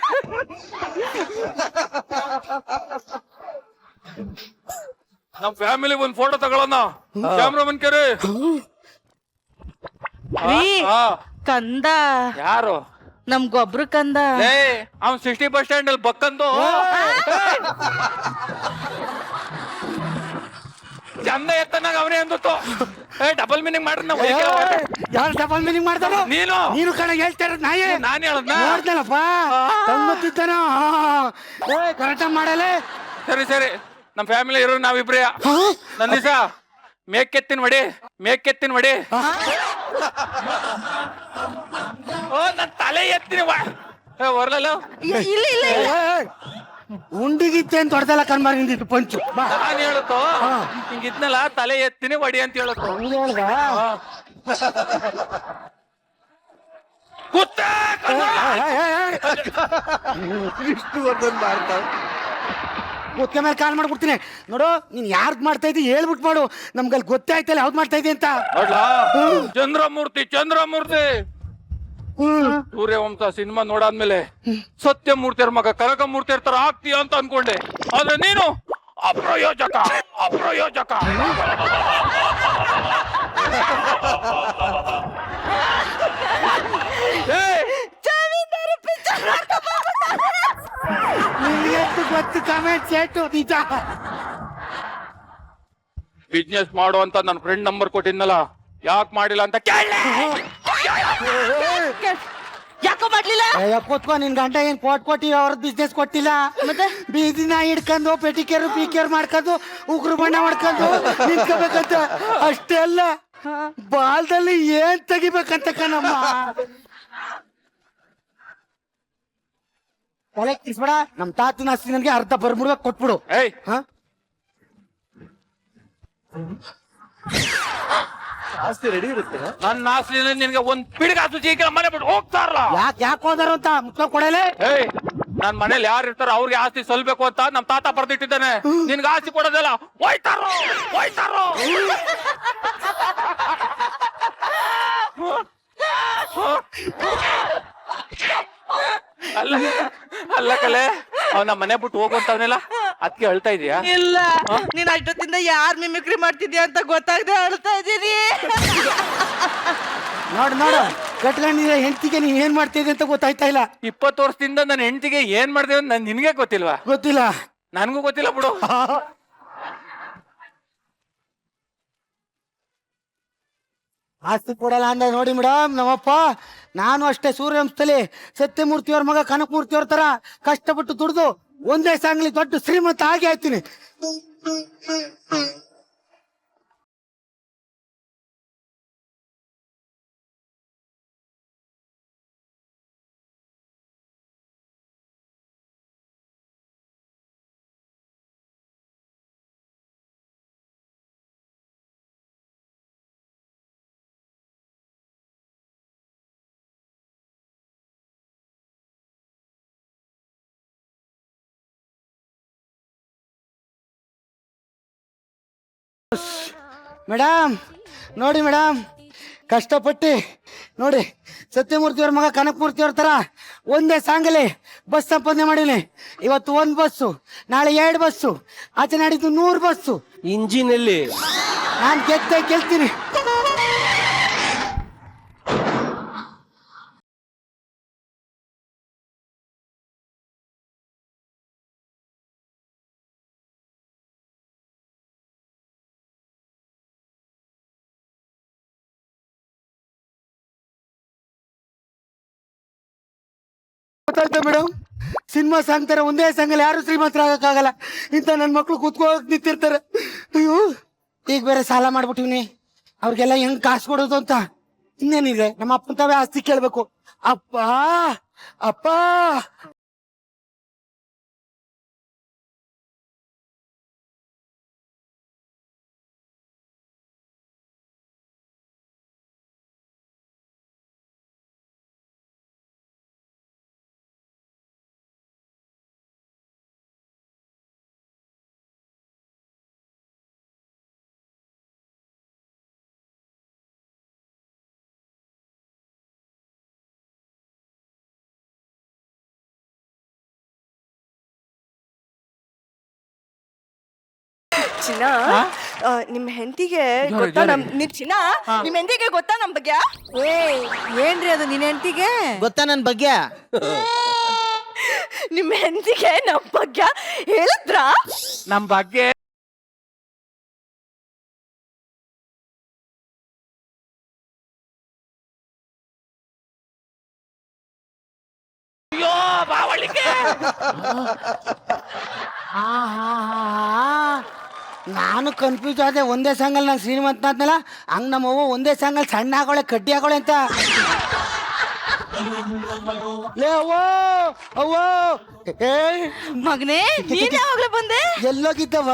ನಮ್ ಫ್ಯಾಮಿಲಿ ಒಂದ್ ಫೋಟೋ ತಗೊಳ್ಳೋಣ. ಕ್ಯಾಮ್ರಾಮನ್ ಕೆರೆ. ರೀ, ಆ, ಕಂದ ಯಾರು? ನಮ್ ಗೊಬ್ರ ಕಂದ. ಅವ್ನ್ 60 ಬಸ್ ಸ್ಟ್ಯಾಂಡ್ ಅಲ್ಲಿ ಬಕ್ಕಂದು ಚಂದ ಎತ್ತನಾಗ ಅವನೇ ಅಂದಿತ್ತು. ಡಬಲ್ ಮೀನಿಂಗ್ ಮಾಡ್ರಿ ನಾವು. ಯಾರು ಡಬಲ್ ಮೀನಿಂಗ್ ಮಾಡ್ತಾರೋ? ನೀನು ನೀನು ಕಣ ಹೇಳ್ತಾ ಇರೋದು ನಾಯೇ. ನಾನ್ ಹೇಳದ್ನ ನೋಡ್ದಲ್ಲಪ್ಪ, ತಂಗೊತ್ತಿದ್ದಾನೋ. ಕರೆಕ್ಟಾಗಿ ಮಾಡಲೆ. ಸರಿ ಸರಿ, ನಮ್ ಫ್ಯಾಮಿಲಿ ಇರೋ ನಾವಿಬ್ರೇ. ನನ್ ದಿವಸ ಮೇಕೆತ್ತಿನ ಹೊಡಿ. ಓ ನನ್ ತಲೆ ಎತ್ತಿನ ಹೊರಲಲ್ಲ. ಇಲ್ಲ ಇಲ್ಲ ಉಂಡಿಗಿತ್ತೆ ಅಂತ ಹೊಡೆದಲ್ಲ ಕಣ್ಮಾರಿ ನಿಂದಿತ್ತು ಪಂಚು. ನಾನ್ ಹೇಳುತ್ತೋ ಹಿಂಗಿದ್ನಲ್ಲ, ತಲೆ ಎತ್ತಿನಿ ಹೊಡಿ ಅಂತ ಹೇಳುತ್ತೋ. ವಿಷ್ಣುವರ್ಧನ್ ಮಾಡ್ತಾವ್. ಕುತ್ಕೆ ಮೇಲೆ ಕಾಲ್ ಮಾಡ್ಬಿಡ್ತೀನಿ ನೋಡು. ನೀನ್ ಯಾರ್ದು ಮಾಡ್ತಾ ಇದ್ದಿ ಹೇಳ್ಬಿಟ್ಟು ಮಾಡು, ನಮ್ಗಲ್ಲಿ ಗೊತ್ತೇ ಆಯ್ತಲ್ಲ ಯಾವ್ದು ಮಾಡ್ತಾ ಇದ್ದಿ ಅಂತ. ಚಂದ್ರಮೂರ್ತಿ ಸೂರ್ಯವಂಶ ಸಿನಿಮಾ ನೋಡಾದ್ಮೇಲೆ ಸತ್ಯಮೂರ್ತಿಯರ ಮಗ ಕನಕಮೂರ್ತಿಯರ ತರ ಆಗ್ತೀಯ ಅಂತ ಅನ್ಕೊಂಡೆ. ಆದ್ರೆ ನೀನು ಅಪ್ರಯೋಜಕ. ಗೊತ್ತು ಕಮೆಂಟ್ ಸೇಟು ನಿಜ. ಬಿಸ್ನೆಸ್ ಮಾಡು ಅಂತ ನನ್ನ ಫ್ರೆಂಡ್ ನಂಬರ್ ಕೊಟ್ಟಿದ್ನಲ್ಲ, ಯಾಕೆ ಮಾಡಿಲ್ಲ ಅಂತ ಕೇಳಿ. ಯಾಕೋ ಮಾಡ್ಲಿಲ್ಲ? ಕೂತ್ಕೊ, ನಿನ್ ಗಂಟ ಏನ್ ಕೊಟ್ಟಿ ಅವ್ರದ್ ಬಿಸ್ನೆಸ್ ಕೊಟ್ಟಿಲ್ಲ. ಮತ್ತೆ ಬೀದಿನ ಹಿಡ್ಕೊಂಡು ಪೆಟಿಕೇರು ಪೀಕೇರ್ ಮಾಡ್ಕೊಂಡು ಉಗ್ರು ಬಣ್ಣ ಮಾಡ್ಕೊಂಡು ನಿಂತ್ಕೋಬೇಕಂತ ಅಷ್ಟೇ ಅಲ್ಲ. ಬಾಲ್ದಲ್ಲಿ ಏನ್ ತೆಗಿಬೇಕಂತ ಕಣಮ್ಮ. ತಲೆ ಕಿಸ್ಬೇಡ, ನಮ್ ತಾತನ ಆಸ್ತಿ ನನಗೆ ಅರ್ಧ ಬರ್ಬಿಡ್ಬೇಕು, ಕೊಟ್ಬಿಡು. ಏಯ್ ಹ? ಆಸ್ತಿ ರೆಡಿ ಇರುತ್ತೆ. ನನ್ನ ಆಸ್ತಿ ನಿನ್ಗೆ ಒಂದ್ ಪಿಡಿಗೆ ಆಸ್ತಿ ಜೀಕೆ ಮನೆ ಬಿಟ್ಟು ಹೋಗ್ತಾರಲ್ಲ. ಯಾಕೆ ಹೋದಾರು ಅಂತ ಮುಖ್ಯ ಕೊಡಲೇ. ಏಯ್ ನನ್ ಮನೇಲಿ ಯಾರು ಇರ್ತಾರೋ ಅವ್ರಿಗೆ ಆಸ್ತಿ ಸಲ್ಬೇಕು ಅಂತ ನಮ್ ತಾತ ಬರ್ದಿಟ್ಟಿದ್ದಾನೆ. ನಿನ್ಗೆ ಆಸ್ತಿ ಕೊಡೋದಲ್ಲ, ಹೋಯ್ತಾರೋ ಹೋಯ್ತಾರೋ. ಅಲ್ಲ ಅಲ್ಲ ಕಲೆ ಅವನ ಮನೆ ಬಿಟ್ಟು ಹೋಗುವಂತವನೆಲ್ಲ ಅದಕ್ಕೆ ಅಳ್ತಾ ಇದೀಯಾ? ಇಲ್ಲ, ನೀನ್ ಅಷ್ಟೊತ್ತಿಂದ ಯಾರ್ ಮಿಮಿಕ್ರಿ ಮಾಡ್ತಿದ್ಯಾ ಅಂತ ಗೊತ್ತಾಗದೆ ಅಳ್ತಾ ಇದೀನಿ. ನೋಡು ಕಟ್ಕೊಂಡಿದ್ರೆ ಹೆಂಡತಿಗೆ ನೀನ್ ಏನ್ ಮಾಡ್ತಿದ್ದೆ ಅಂತ ಗೊತ್ತಾಯ್ತಾ ಇಲ್ಲ. 20 ವರ್ಷದಿಂದ ನನ್ನ ಹೆಂಡತಿಗೆ ಏನ್ ಮಾಡ್ದೇವ್ ನನ್ ನಿನ್ಗೆ ಗೊತ್ತಿಲ್ವಾ? ಗೊತ್ತಿಲ್ಲ. ನನ್ಗೂ ಗೊತ್ತಿಲ್ಲ ಬಿಡು. ಆಸ್ತಿ ಕೊಡಲ್ಲ ಅಂದ ನೋಡಿ ಮೇಡಮ್ ನಮ್ಮಪ್ಪ. ನಾನು ಅಷ್ಟೇ ಸೂರ್ಯವಂಶದಲ್ಲಿ ಸತ್ಯಮೂರ್ತಿಯವ್ರ ಮಗ ಕನಕಮೂರ್ತಿಯವ್ರ ತರ ಕಷ್ಟಪಟ್ಟು ದುಡ್ದು ಒಂದೇ ಸಾಂಗ್ಲಿ ದೊಡ್ಡ ಶ್ರೀಮಂತ ಆಗಿ ಆಯ್ತೀನಿ. ಮೇಡಮ್ ನೋಡಿ ಮೇಡಮ್, ಕಷ್ಟಪಟ್ಟು ನೋಡಿ ಸತ್ಯಮೂರ್ತಿಯವ್ರ ಮಗ ಕನಕಮೂರ್ತಿಯವ್ರ ತರ ಒಂದೇ ಸಾಂಗಲ್ಲಿ ಬಸ್ ಸಂಪಾದನೆ ಮಾಡೀನಿ. ಇವತ್ತು 1 ಬಸ್ಸು, ನಾಳೆ 2 ಬಸ್ಸು, ಆಚೆ ನಾಡಿದ್ದು 100 ಬಸ್ಸು. ಇಂಜಿನಲ್ಲಿ ನಾನು ಗೆಲ್ತೀನಿ. ಗೊತ್ತಾಯ್ತಾ ಮೇಡಮ್, ಸಿನಿಮಾ ಸಾಂಗ್ ತರ ಒಂದೇ ಸಾಂಗಲ್ಲಿ ಯಾರು ಶ್ರೀಮಂತರಾಗಕ್ಕಾಗಲ್ಲ. ಇಂಥ ನನ್ನ ಮಕ್ಳು ಕೂತ್ಕೋಕ್ ನಿಂತಿರ್ತಾರೆ. ಅಯ್ಯೋ ಈಗ ಬೇರೆ ಸಾಲ ಮಾಡ್ಬಿಟ್ಟಿವ್ನಿ, ಅವ್ರಿಗೆಲ್ಲ ಹೆಂಗ್ ಕಾಸು ಕೊಡೋದು ಅಂತ. ಇನ್ನೇನಿದೆ, ನಮ್ಮ ಅಪ್ಪನ ತಾವೇ ಆಸ್ತಿ ಕೇಳ್ಬೇಕು. ಅಪ್ಪ ಅಪ್ಪ ಚಿನ್ನ, ನಿಮ್ ಹೆಂಡತಿಗೆ ಗೊತ್ತಾ ನಿಮ್ ಹೆಂಡತಿಗೆ ಗೊತ್ತಾ ನಮ್ ಬಗ್ಗೆ? ಏನ್ರಿ ಅದು ನಿನ್ ಹೆಂಡತಿಗೆ ಗೊತ್ತಾ ನನ್ನ ಬಗ್ಗೆ? ನಿಮ್ ಹೆಂಡತಿಗೆ ನಮ್ ಬಗ್ಗೆ ಹೇಳಿದ್ರ? ನಮ್ ಬಗ್ಗೆ ಅಯ್ಯೋ ಬಾವಳಿಕೆ. ನಾನು ಕನ್ಫ್ಯೂಸ್ ಆದೆ. ಒಂದೇ ಸಾಂಗಲ್ಲಿ ನಾನು ಶ್ರೀಮಂತ ಆದ್ನಲ್ಲ, ಹಂಗ್ ನಮ್ಮವ್ವ ಒಂದೇ ಸಾಂಗಲ್ಲಿ ಸಣ್ಣ ಆಗೋಳೆ ಕಡ್ಡಿ ಆಗೋಳೆ ಅಂತ. ಲೇ ಅವ್ವೋ ಅವ್ವೋ, ಮಗನೇ ನೀನ್ ಯಾವಾಗ್ಲೂ ಬಂದೆ? ಎಲ್ಲೋಗಿದ್ದವ?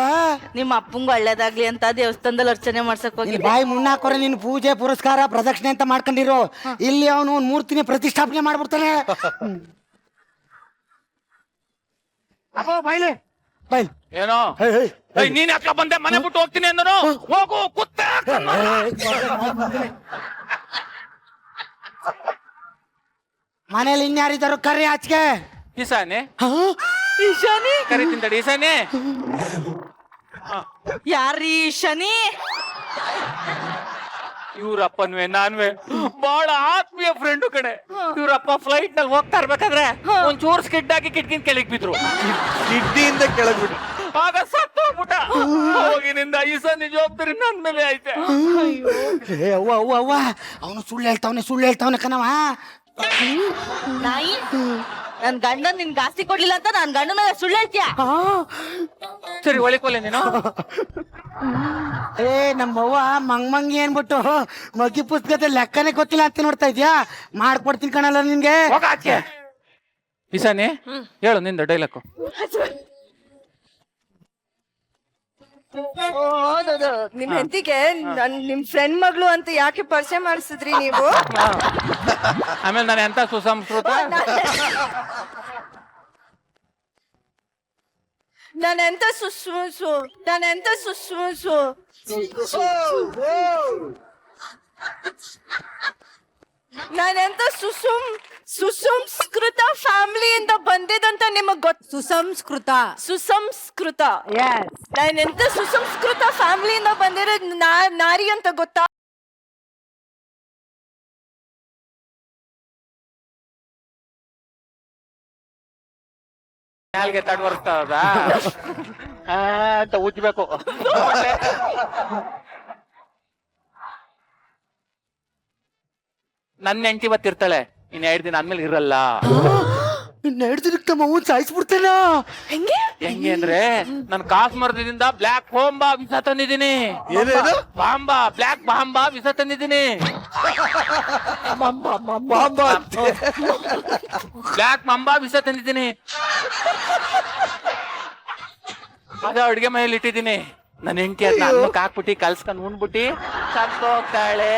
ನಿಮ್ಮ ಅಪ್ಪಂಗೂ ಒಳ್ಳೇದಾಗ್ಲಿ ಅಂತ ದೇವಸ್ಥಾನದಲ್ಲಿ ಅರ್ಚನೆ ಮಾಡ್ಸಕ್ ಹೋಗಿ. ಬಾಯಿ ಮುನ್ನಾಕೋರೆ ನೀನು ಪೂಜೆ ಪುರಸ್ಕಾರ ಪ್ರದಕ್ಷಿಣೆ ಅಂತ ಮಾಡ್ಕೊಂಡಿರೋ. ಇಲ್ಲಿ ಅವನು ಒಂದು ಮೂರ್ತಿನ ಪ್ರತಿಷ್ಠಾಪನೆ ಮಾಡ್ಬಿಡ್ತಾನೆ. ಅಪ್ಪ ಬಾಯ್ಲೆ ಬಾಯ್. ಏನೋ ನೀನ್ ಯಾಕೆ ಬಂದೆ? ಮನೆ ಬಿಟ್ಟು ಹೋಗ್ತೀನಿ ಅಂದನು. ಹೋಗು ಕುತ್ತ. ಮನೇಲಿ ಇನ್ಯಾರಿದ್ದಾರು ಕರ್ರಿ ಆಚೆಗೆ. ಈಸಾನೆ ಶನಿ ಕರಿತಿಂದಡಿ. ಈಸಾನೆ ಯಾರೀ ಶನಿ? ಇವ್ರಪ್ಪನ್ವೆ ನಾನ್ವೆ ಬಹಳ ಆತ್ಮೀಯ ಫ್ರೆಂಡು ಕಡೆ. ಇವ್ರಪ್ಪ ಫ್ಲೈಟ್ ನಲ್ಲಿ ಹೋಗ್ತಾ ಇರ್ಬೇಕಾದ್ರೆ ಒಂಚೂರು ಸ್ಕಿಡ್ ಆಗಿ ಕಿಟ್ಕಿನ್ ಕೆಳಗ್ ಬಿದ್ರು. ಕಿಡ್ಡಿಯಿಂದ ಕೆಳಗ್ಬಿಟ್ಟು ಆಗ ಸತ್ತೋಗ್ಬಿಟ್ಟ. ಹೋಗಿನಿಂದ ಈಸಾನಿ ಜವಾಬ್ದಾರಿ ನನ್ ಮೇಲೆ ಐತೆ. ಅವ್ವ ಅವ್ವ ಅವ್ವ, ಅವನು ಸುಳ್ಳು ಹೇಳ್ತಾವನೆ ಕಣವ. ನಾಯಿ, ನನ್ ಗಂಡ ನಿನ್ ಗಾಸ್ತಿ ಕೊಡ್ಲಿಲ್ಲ ಅಂತ ನನ್ ಗಂಡನ ಸುಳ್ಳು ಹೇಳ್ತೀಯ? ಸರಿ ಒಳಿಕೋಲೆ ನೀನು. ಏ ನಮ್ಮವ್ವ ಮಂಗಿ ಅನ್ಬಿಟ್ಟು ಮಗ್ಗಿ ಪುಸ್ತಕದ ಲೆಕ್ಕನೇ ಗೊತ್ತಿಲ್ಲ ಅಂತ ನೋಡ್ತಾ ಇದ್ಯಾ? ಮಾಡ್ಕೊಡ್ತೀನಿ ಕಣಲ್ಲ ನಿನ್ಗೆ. ಹೋಗಾಚೆ ಇಸಾನಿ ಹೇಳು ನಿಂದ ಡೈಲಾಗ್. ನಿಮ್ ಹೆಂಡತಿಗೆ ನಿಮ್ ಫ್ರೆಂಡ್ ಮಗಳು ಅಂತ ಯಾಕೆ ಪರಿಚಯ ಮಾಡಿಸಿದ್ರಿ ನೀವು? ಆಮೇಲೆ ನಾನು ಎಂತ ಸುಸಂಸ್ಕೃತ ನಾನೆಂತ ಸುಸ್ಮುಸು ನಾನೆಂತ ಸುಸಂಸ್ಕೃತ ಫ್ಯಾಮಿಲಿಯಿಂದ ಬಂದಿದಂತ ನಿಮಗ್ ಗೊತ್ತು. ಸುಸಂಸ್ಕೃತ ನಾನೆಂತ ಸುಸಂಸ್ಕೃತ ಫ್ಯಾಮಿಲಿಯಿಂದ ಬಂದಿರೋ ನಾರಿ ಅಂತ ಗೊತ್ತಾ? ನಾಲ್ಗೆ ತಡ್ವರ್ಸ್ತದ ಅಂತ ಉಜ್ಬೇಕು. ನನ್ನ ಹೆಂಡತಿ ಇವತ್ತಿರ್ತಾಳೆ, ಇನ್ 2 ದಿನ ಆದ್ಮೇಲೆ ಇರಲ್ಲ. ಇನ್ನ 2 ದಿನಕ್ಕೆ ನಮ್ಮ ಅವ್ವನ್ ಸಾಯಿಸ್ಬಿಡ್ತೇನ. ಹೆಂಗೆ ಅಂದ್ರೆ ನಾನು ಕಾಶ್ಮೀರದಿಂದ ಬ್ಲಾಕ್ ಬಾಂಬಾ ವಿಸ ತಂದಿದ್ದೀನಿ. ಬಾಂಬಾ ಬ್ಲಾಕ್ ಬಾಂಬಾ ವಿಸ ತಂದಿದ್ದೀನಿ. ಬ್ಲಾಕ್ ಬಾಂಬಾ ವಿಸ ತಂದಿದ್ದೀನಿ. ಅದ ಅಡ್ಗೆ ಮನೇಲಿ ಇಟ್ಟಿದ್ದೀನಿ. ನನ್ನ ಹೆಂಡತಿ ಅದನ್ನ ಅನ್ನಕ್ಕೆ ಹಾಕ್ಬಿಟ್ಟು ಕಲ್ಸ್ಕೊಂಡು ಉಣ್ಬಿಟ್ಟು ಸತ್ತೋಗ್ತಾಳೆ.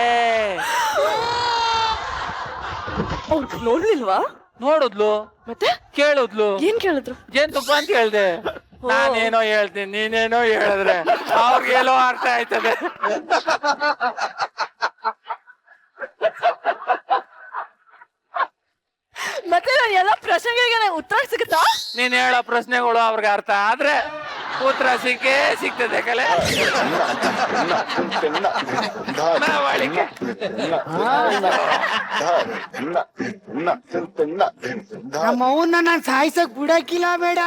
ನೋಡ್ಲಿಲ್ವಾ? ನೋಡಿದ್ಲು, ಮತ್ತೆ ಕೇಳಿದ್ಲು. ಏನ್ ಕೇಳಿದ್ರು? ಜೇನುತುಪ್ಪ ಅಂತ ಹೇಳ್ದೆ. ನಾನೇನೋ ಹೇಳ್ತೀನಿ, ನೀನೇನೋ ಹೇಳಿದ್ರೆ ಅವ್ರಿಗೇನೋ ಅರ್ಥ ಆಯ್ತದೆ. ಮತ್ತೆ ನಾನು ಎಲ್ಲ ಪ್ರಶ್ನೆಗಳಿಗೆ ಉತ್ತರ ಸಿಗುತ್ತಾ? ನೀನ್ ಹೇಳೋ ಪ್ರಶ್ನೆಗಳು ಅವ್ರಿಗೆ ಅರ್ಥ ಆದ್ರೆ ಉತ್ತರ ಸಿಗ್ತದೆ ಕಲೆ. ನಡವಳಿಕೆ. ನಮ್ಮ ಅವ್ವನ್ನ ನಾನ್ ಸಾಯಿಸಕ್ ಬಿಡಕ್ಕಿಲ್ಲ ಬೇಡ.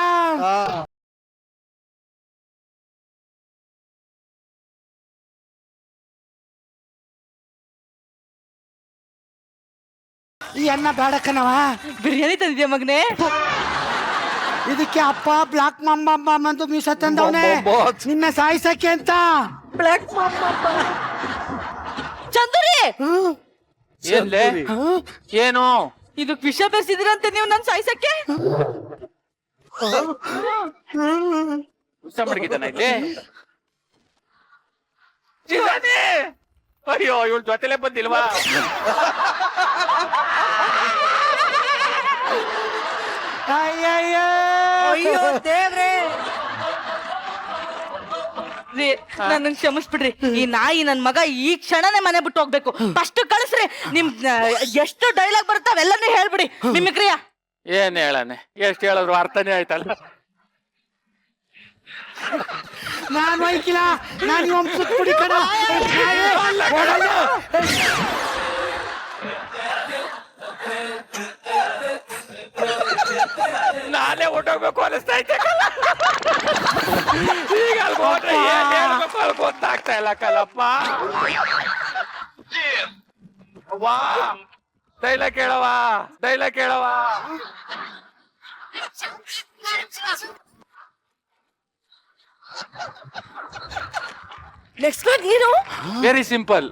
ಈ ಅನ್ನ ಬೇಡಕ್ಕನವ. ಬಿರಿಯಾನಿ ತಂದಿದ್ಯಾ ಮಗನೇ? ಇದಕ್ಕೆ ಅಪ್ಪ ಬ್ಲಾಕ್ ಮಾಂಬ ಅಂತ ಮೀಸ ತಂದವನೆ ನಿನ್ನ ಸಾಯಿಸಕ್ಕೆ ಅಂತ. ಬ್ಲಾಕ್ ಚಂದ್ರಿ ಏನ್ಲೆ? ಏನು ಇದಕ್ ವಿಷ ಬೆರೆಸಿದ್ರಂತೆ ನೀವು ನನ್ ಸಾಯಿಸಕ್ಕೆ? ವಿಷ ಮಡಗಿದ್ದಾನ ಇಲ್ಲಿ? ಅಯ್ಯೋ ಇವಳು ಜೊತೆಲೆ ಬಂದಿಲ್ವಾ? ಅಯ್ಯೋ ದೇವ್ರೆ, ನನ್ನ ಕ್ಷಮಿಸ್ಬಿಡ್ರಿ. ಈ ನಾಯಿ ನನ್ ಮಗ ಈ ಕ್ಷಣನೇ ಮನೆ ಬಿಟ್ಟು ಹೋಗ್ಬೇಕು. ಫಸ್ಟ್ ಕಳಿಸ್ರಿ. ನಿಮ್ ಎಷ್ಟು ಡೈಲಾಗ್ ಬರುತ್ತೆ ಅವೆಲ್ಲನೇ ಹೇಳ್ಬಿಡಿ. ಮಿಮಿಕ್ರಿಯ ಏನ್ ಹೇಳನೆ, ಎಷ್ಟು ಹೇಳಿದ್ರು ಅರ್ಥನೇ ಆಯ್ತಲ್ಲ. ನಾನು ಒಯ್ಕಿಲ್ಲ, ನಾನು ವಂಶದ ಕುಡಿ ಕಣ. ನಾನೇ ಹೊಟ್ಟೋಗ್ಬೇಕು ಅನಿಸ್ತೈತೆ. ಈಗ ಅಲ್ಲಿ ಹೋದ್ರೆ ಏನ್ ಹೇಳ್ಬೇಕು ಅಲ್ಲಿ ಗೊತ್ತಾಗ್ತಾ ಇಲ್ಲ ಕಲಪ್ಪ. ವಾ ಡೈಲಾಗ್ ಕೇಳವ. ನೆಕ್ಸ್ಟ್ ಪ್ಲಾನ್ ಏನು? Very simple.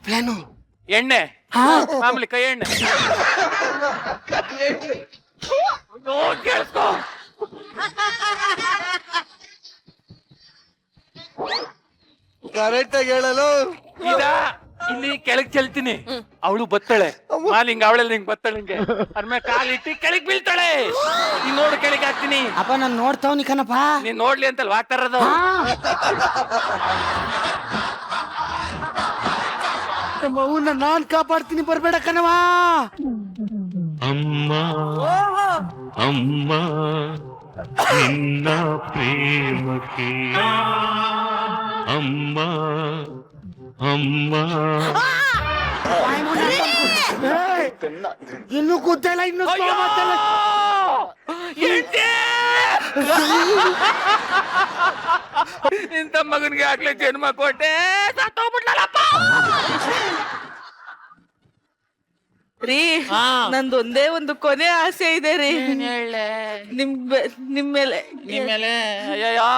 ಪ್ಲಾನು ಎಣ್ಣೆ, ಮಾಮೂಲಿ ಕೈ ಎಣ್ಣೆ. ಕೇಳಿಸ್ಕೋ, ಕರೆಕ್ಟ್ ಆಗಿ ಹೇಳಲು. ಈಗ ಇಲ್ಲಿ ಕೆಳಗ್ ಚೆಲ್ತೀನಿ, ಅವಳು ಬತ್ತಾಳೆ. ಮಾಲ್ ಹಿಂಗ ಅವಳಲ್ಲಿ ಹಿಂಗ್ ಬತ್ತಾಳೆ, ಹಿಂಗೆ ಅದ್ಮೇಲೆ ಕಾಲಿಟ್ಟು ಕೆಳಗ್ ಬೀಳ್ತಾಳೆ. ನೀನ್ ನೋಡು ಕೆಳಗೆ ಹಾಕ್ತೀನಿ. ಅಪ್ಪ ನಾನು ನೋಡ್ತಾವ್ನಿ ಕಣಪ್ಪ. ನೀನ್ ನೋಡ್ಲಿ ಅಂತಲ್ ಹಾಕ್ತಾ ಇರೋದು. ನಮ್ಮ ಅವ್ವನ್ನ ನಾನ್ ಕಾಪಾಡ್ತೀನಿ, ಬರ್ಬೇಡ ಕಣವ. ಅಮ್ಮ ಅಮ್ಮ ನಿನ್ನ ಪ್ರೇಮಕ್ಕೆ ಅಮ್ಮ ಅಮ್ಮ. ಇನ್ನು ಕೂತಿಲ್ಲ, ಇನ್ನು ಮಾತಲ್ಲ. ಇಂಥ ಮಗನ್ಗೆ ಆಗ್ಲೇ ಜನ್ಮ ಕೊಟ್ಟೆ, ಸತ್ತೋಗ್ಬಿಟ್ಲಲ್ಲಪ್ಪ. ರೀ ನಂದೊಂದೇ ಒಂದು ಕೊನೆ ಆಸೆ ಇದೆ ರೀ. ನಿಮ್ಮ ಮೇಲೆ ಅಯ್ಯಯ್ಯೋ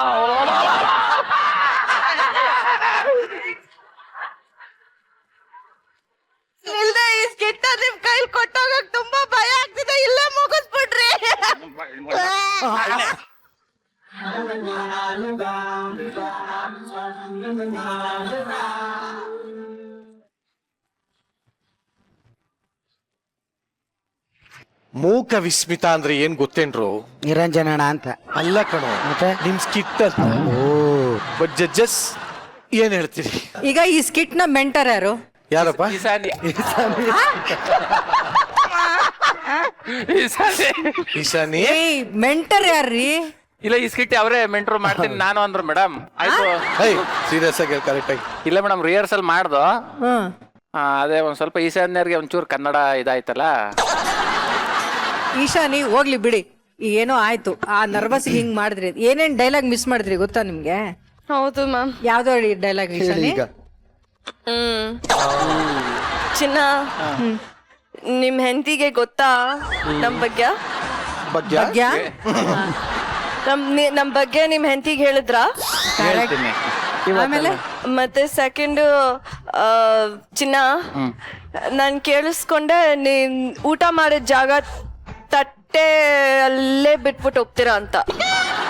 ಮೂಕ ವಿಸ್ಮಿತ ಅಂದ್ರೆ ಏನ್ ಗೊತ್ತೇನ್ರು? ನಿರಂಜನಣ ಅಂತ. ಅಲ್ಲ ಕಣೋ, ಮತ್ತೆ? ನಿಮ್ ಸ್ಕಿಟ್ ಅಂತ. ಬಟ್ ಜಡ್ಜಸ್ ಏನ್ ಹೇಳ್ತೀರಿ? ಈಗ ಈ ಸ್ಕಿಟ್ ನ ಮೆಂಟರ್ ಯಾರು? ಯಾರಪ್ಪ? ಈಶಾನಿ. ಮೆಂಟರ್ ಯಾರ್ರೀ? ಇಲ್ಲ ಈ ಸ್ಕಿಟ್ ಅವರೇ ಮೆಂಟ್ರು ಮಾಡ್ತೀನಿ ನಾನು ಅಂದ್ರು ಮೇಡಮ್. ಆಯ್ತು ಸೀರಿಯಸ್ ಆಗಿ ಕರೆಕ್ಟ್ ಆಗಿ. ಇಲ್ಲ ಮೇಡಮ್ ರಿಹರ್ಸಲ್ ಮಾಡ್ದು. ಹ್ಮ್. ಅದೇ ಒಂದ್ ಸ್ವಲ್ಪ ಈಶಾನ್ಯರ್ಗೆ ಒಂಚೂರು ಕನ್ನಡ ಇದಾಯ್ತಲ್ಲ. ಈಶಾನಿ ಹೋಗ್ಲಿ ಬಿಡಿ, ಈಗ ಏನೋ ಆಯ್ತು. ಆ ನರ್ವಸ್ ಹಿಂಗ್ ಮಾಡಿದ್ರಿ, ಏನೇನ್ ಡೈಲಾಗ್ ಮಿಸ್ ಮಾಡಿದ್ರಿ ಗೊತ್ತಾ ನಿಮ್ಗೆ? ಹೌದು ಮ್ಯಾಮ್. ಯಾವ್ದೋ ಡೈಲಾಗ್ ಈಶಾನಿ? ಈಗ ಚಿನ್ನ, ನಿಮ್ ಹೆಂಡತಿಗೆ ಗೊತ್ತಾ ನಮ್ ಬಗ್ಗೆ? ಭಾಗ್ಯ? ನಮ್ ಬಗ್ಗೆ ನಿಮ್ ಹೆಂಡತಿಗೆ ಹೇಳಿದ್ರ? ಹೇಳ್ತೀನಿ. ಆಮೇಲೆ ಮತ್ತೆ ಸೆಕೆಂಡ್ ಚಿನ್ನ, ನಾನ್ ಕೇಳಿಸ್ಕೊಂಡೆ ನೀನ್ ಊಟ ಮಾಡಿದ ಜಾಗ ತಟ್ಟೆ ಅಲ್ಲೇ ಬಿಟ್ಬಿಟ್ಟು ಹೋಗ್ತೀರಾ ಅಂತ.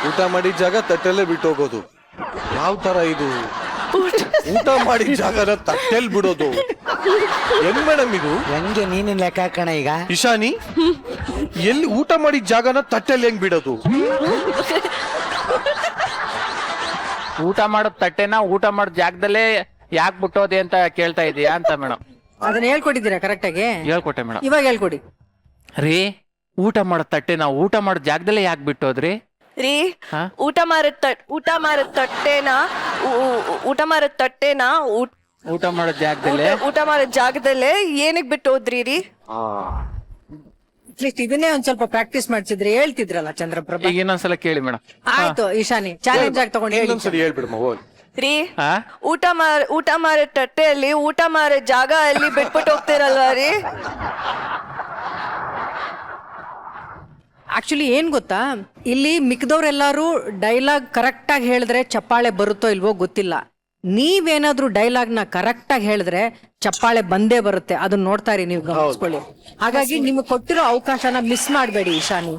ಊಟ ಮಾಡಿದ ಜಾಗ ತಟ್ಟೆಲ್ಲೇ ಬಿಟ್ಟು ಹೋಗೋದು? ಯಾವ ತರ ಇದು? ಊಟ ಮಾಡಿದ ಜಾಗನ ತಟ್ಟೆಲ್ ಬಿಡೋದು ಹೆಂಗ್ ಮೇಡಮ್ ಇದು? ಹೆಂಗೆ ನೀನು ಲೆಕ್ಕ ಹಾಕೋಣ ಈಗ? ಇಶಾನಿ, ಎಲ್ಲಿ ಊಟ ಮಾಡಿದ ಜಾಗನ ತಟ್ಟೆಲ್ ಹೆಂಗ್ ಬಿಡೋದು? ಊಟ ಮಾಡೋ ತಟ್ಟೆನ ಊಟ ಮಾಡೋ ಜಾಗದಲ್ಲೇ ಯಾಕೆ ಬಿಟ್ಟೋದೆ ಅಂತ ಕೇಳ್ತಾ ಇದೀಯಾ ಅಂತ ಮೇಡಮ್. ಅದನ್ನ ಹೇಳ್ಕೊಟ್ಟಿದ್ದೀರಾ ಕರೆಕ್ಟ್ ಆಗಿ? ಹೇಳ್ಕೊಟ್ಟೆ ಮೇಡಮ್. ಇವಾಗ ಹೇಳ್ಕೊಡಿ. ರೀ, ಊಟ ಮಾಡೋ ತಟ್ಟೆನ ಊಟ ಮಾಡೋ ಜಾಗದಲ್ಲೇ ಯಾಕೆ ಬಿಟ್ಟೋದ್ರಿ? ರೀ, ಊಟ ಮಾರದ ತಟ್ಟೆನ ಊಟ ಮಾಡೋ ಜಾಗದಲ್ಲೇ ಊಟ ಮಾಡೋ ಜಾಗದಲ್ಲೇ ಏನಕ್ ಬಿಟ್ಟು ಹೋದ್ರಿ ರೀ? ಅಟ್ಲೀಸ್ಟ್ ಇದನ್ನೇ ಒಂದ್ ಸ್ವಲ್ಪ ಪ್ರಾಕ್ಟೀಸ್ ಮಾಡ್ಸಿದ್ರೆ ಹೇಳ್ತಿದ್ರಲ್ಲ ಚಂದ್ರಪ್ರಭಾ. ಈಗ ಇನ್ನೊಂದ್ಸಲ ಕೇಳಿ ಮೇಡಮ್. ಆಯ್ತು ಈಶಾನಿ, ಚಾಲೆಂಜ್ ಆಗಿ ತಗೊಂಡು ಹೇಳಿ. ಇನ್ನೊಂದ್ಸರಿ ಹೇಳ್ಬಿಡಮ್ಮ ಹೋಗಿ. ರೀ, ಊಟ ಮಾರೋ ತಟ್ಟೆಯಲ್ಲಿ ಊಟ ಮಾರೋ ಜಾಗ ಅಲ್ಲಿ ಬಿಟ್ಬಿಟ್ಟು ಹೋಗ್ತಿರಲ್ವಾ ರೀ? ಆಕ್ಚುಲಿ ಏನ್ ಗೊತ್ತಾ, ಇಲ್ಲಿ ಮಿಕ್ದವ್ರೆಲ್ಲಾರು ಡೈಲಾಗ್ ಕರೆಕ್ಟ್ ಆಗಿ ಹೇಳಿದ್ರೆ ಚಪ್ಪಾಳೆ ಬರುತ್ತೋ ಇಲ್ವೋ ಗೊತ್ತಿಲ್ಲ. ನೀವೇನಾದ್ರೂ ಡೈಲಾಗ್ ನ ಕರೆಕ್ಟ್ ಆಗಿ ಹೇಳಿದ್ರೆ ಚಪ್ಪಾಳೆ ಬಂದೇ ಬರುತ್ತೆ. ಅದನ್ನ ನೋಡ್ತಾ ಇರಿ ನೀವು, ಗಮನಿಸ್ಕೊಳ್ಳಿ. ಹಾಗಾಗಿ ನಿಮ್ಗೆ ಕೊಟ್ಟಿರೋ ಅವಕಾಶನ ಮಿಸ್ ಮಾಡಬೇಡಿ ಈಶಾನಿ.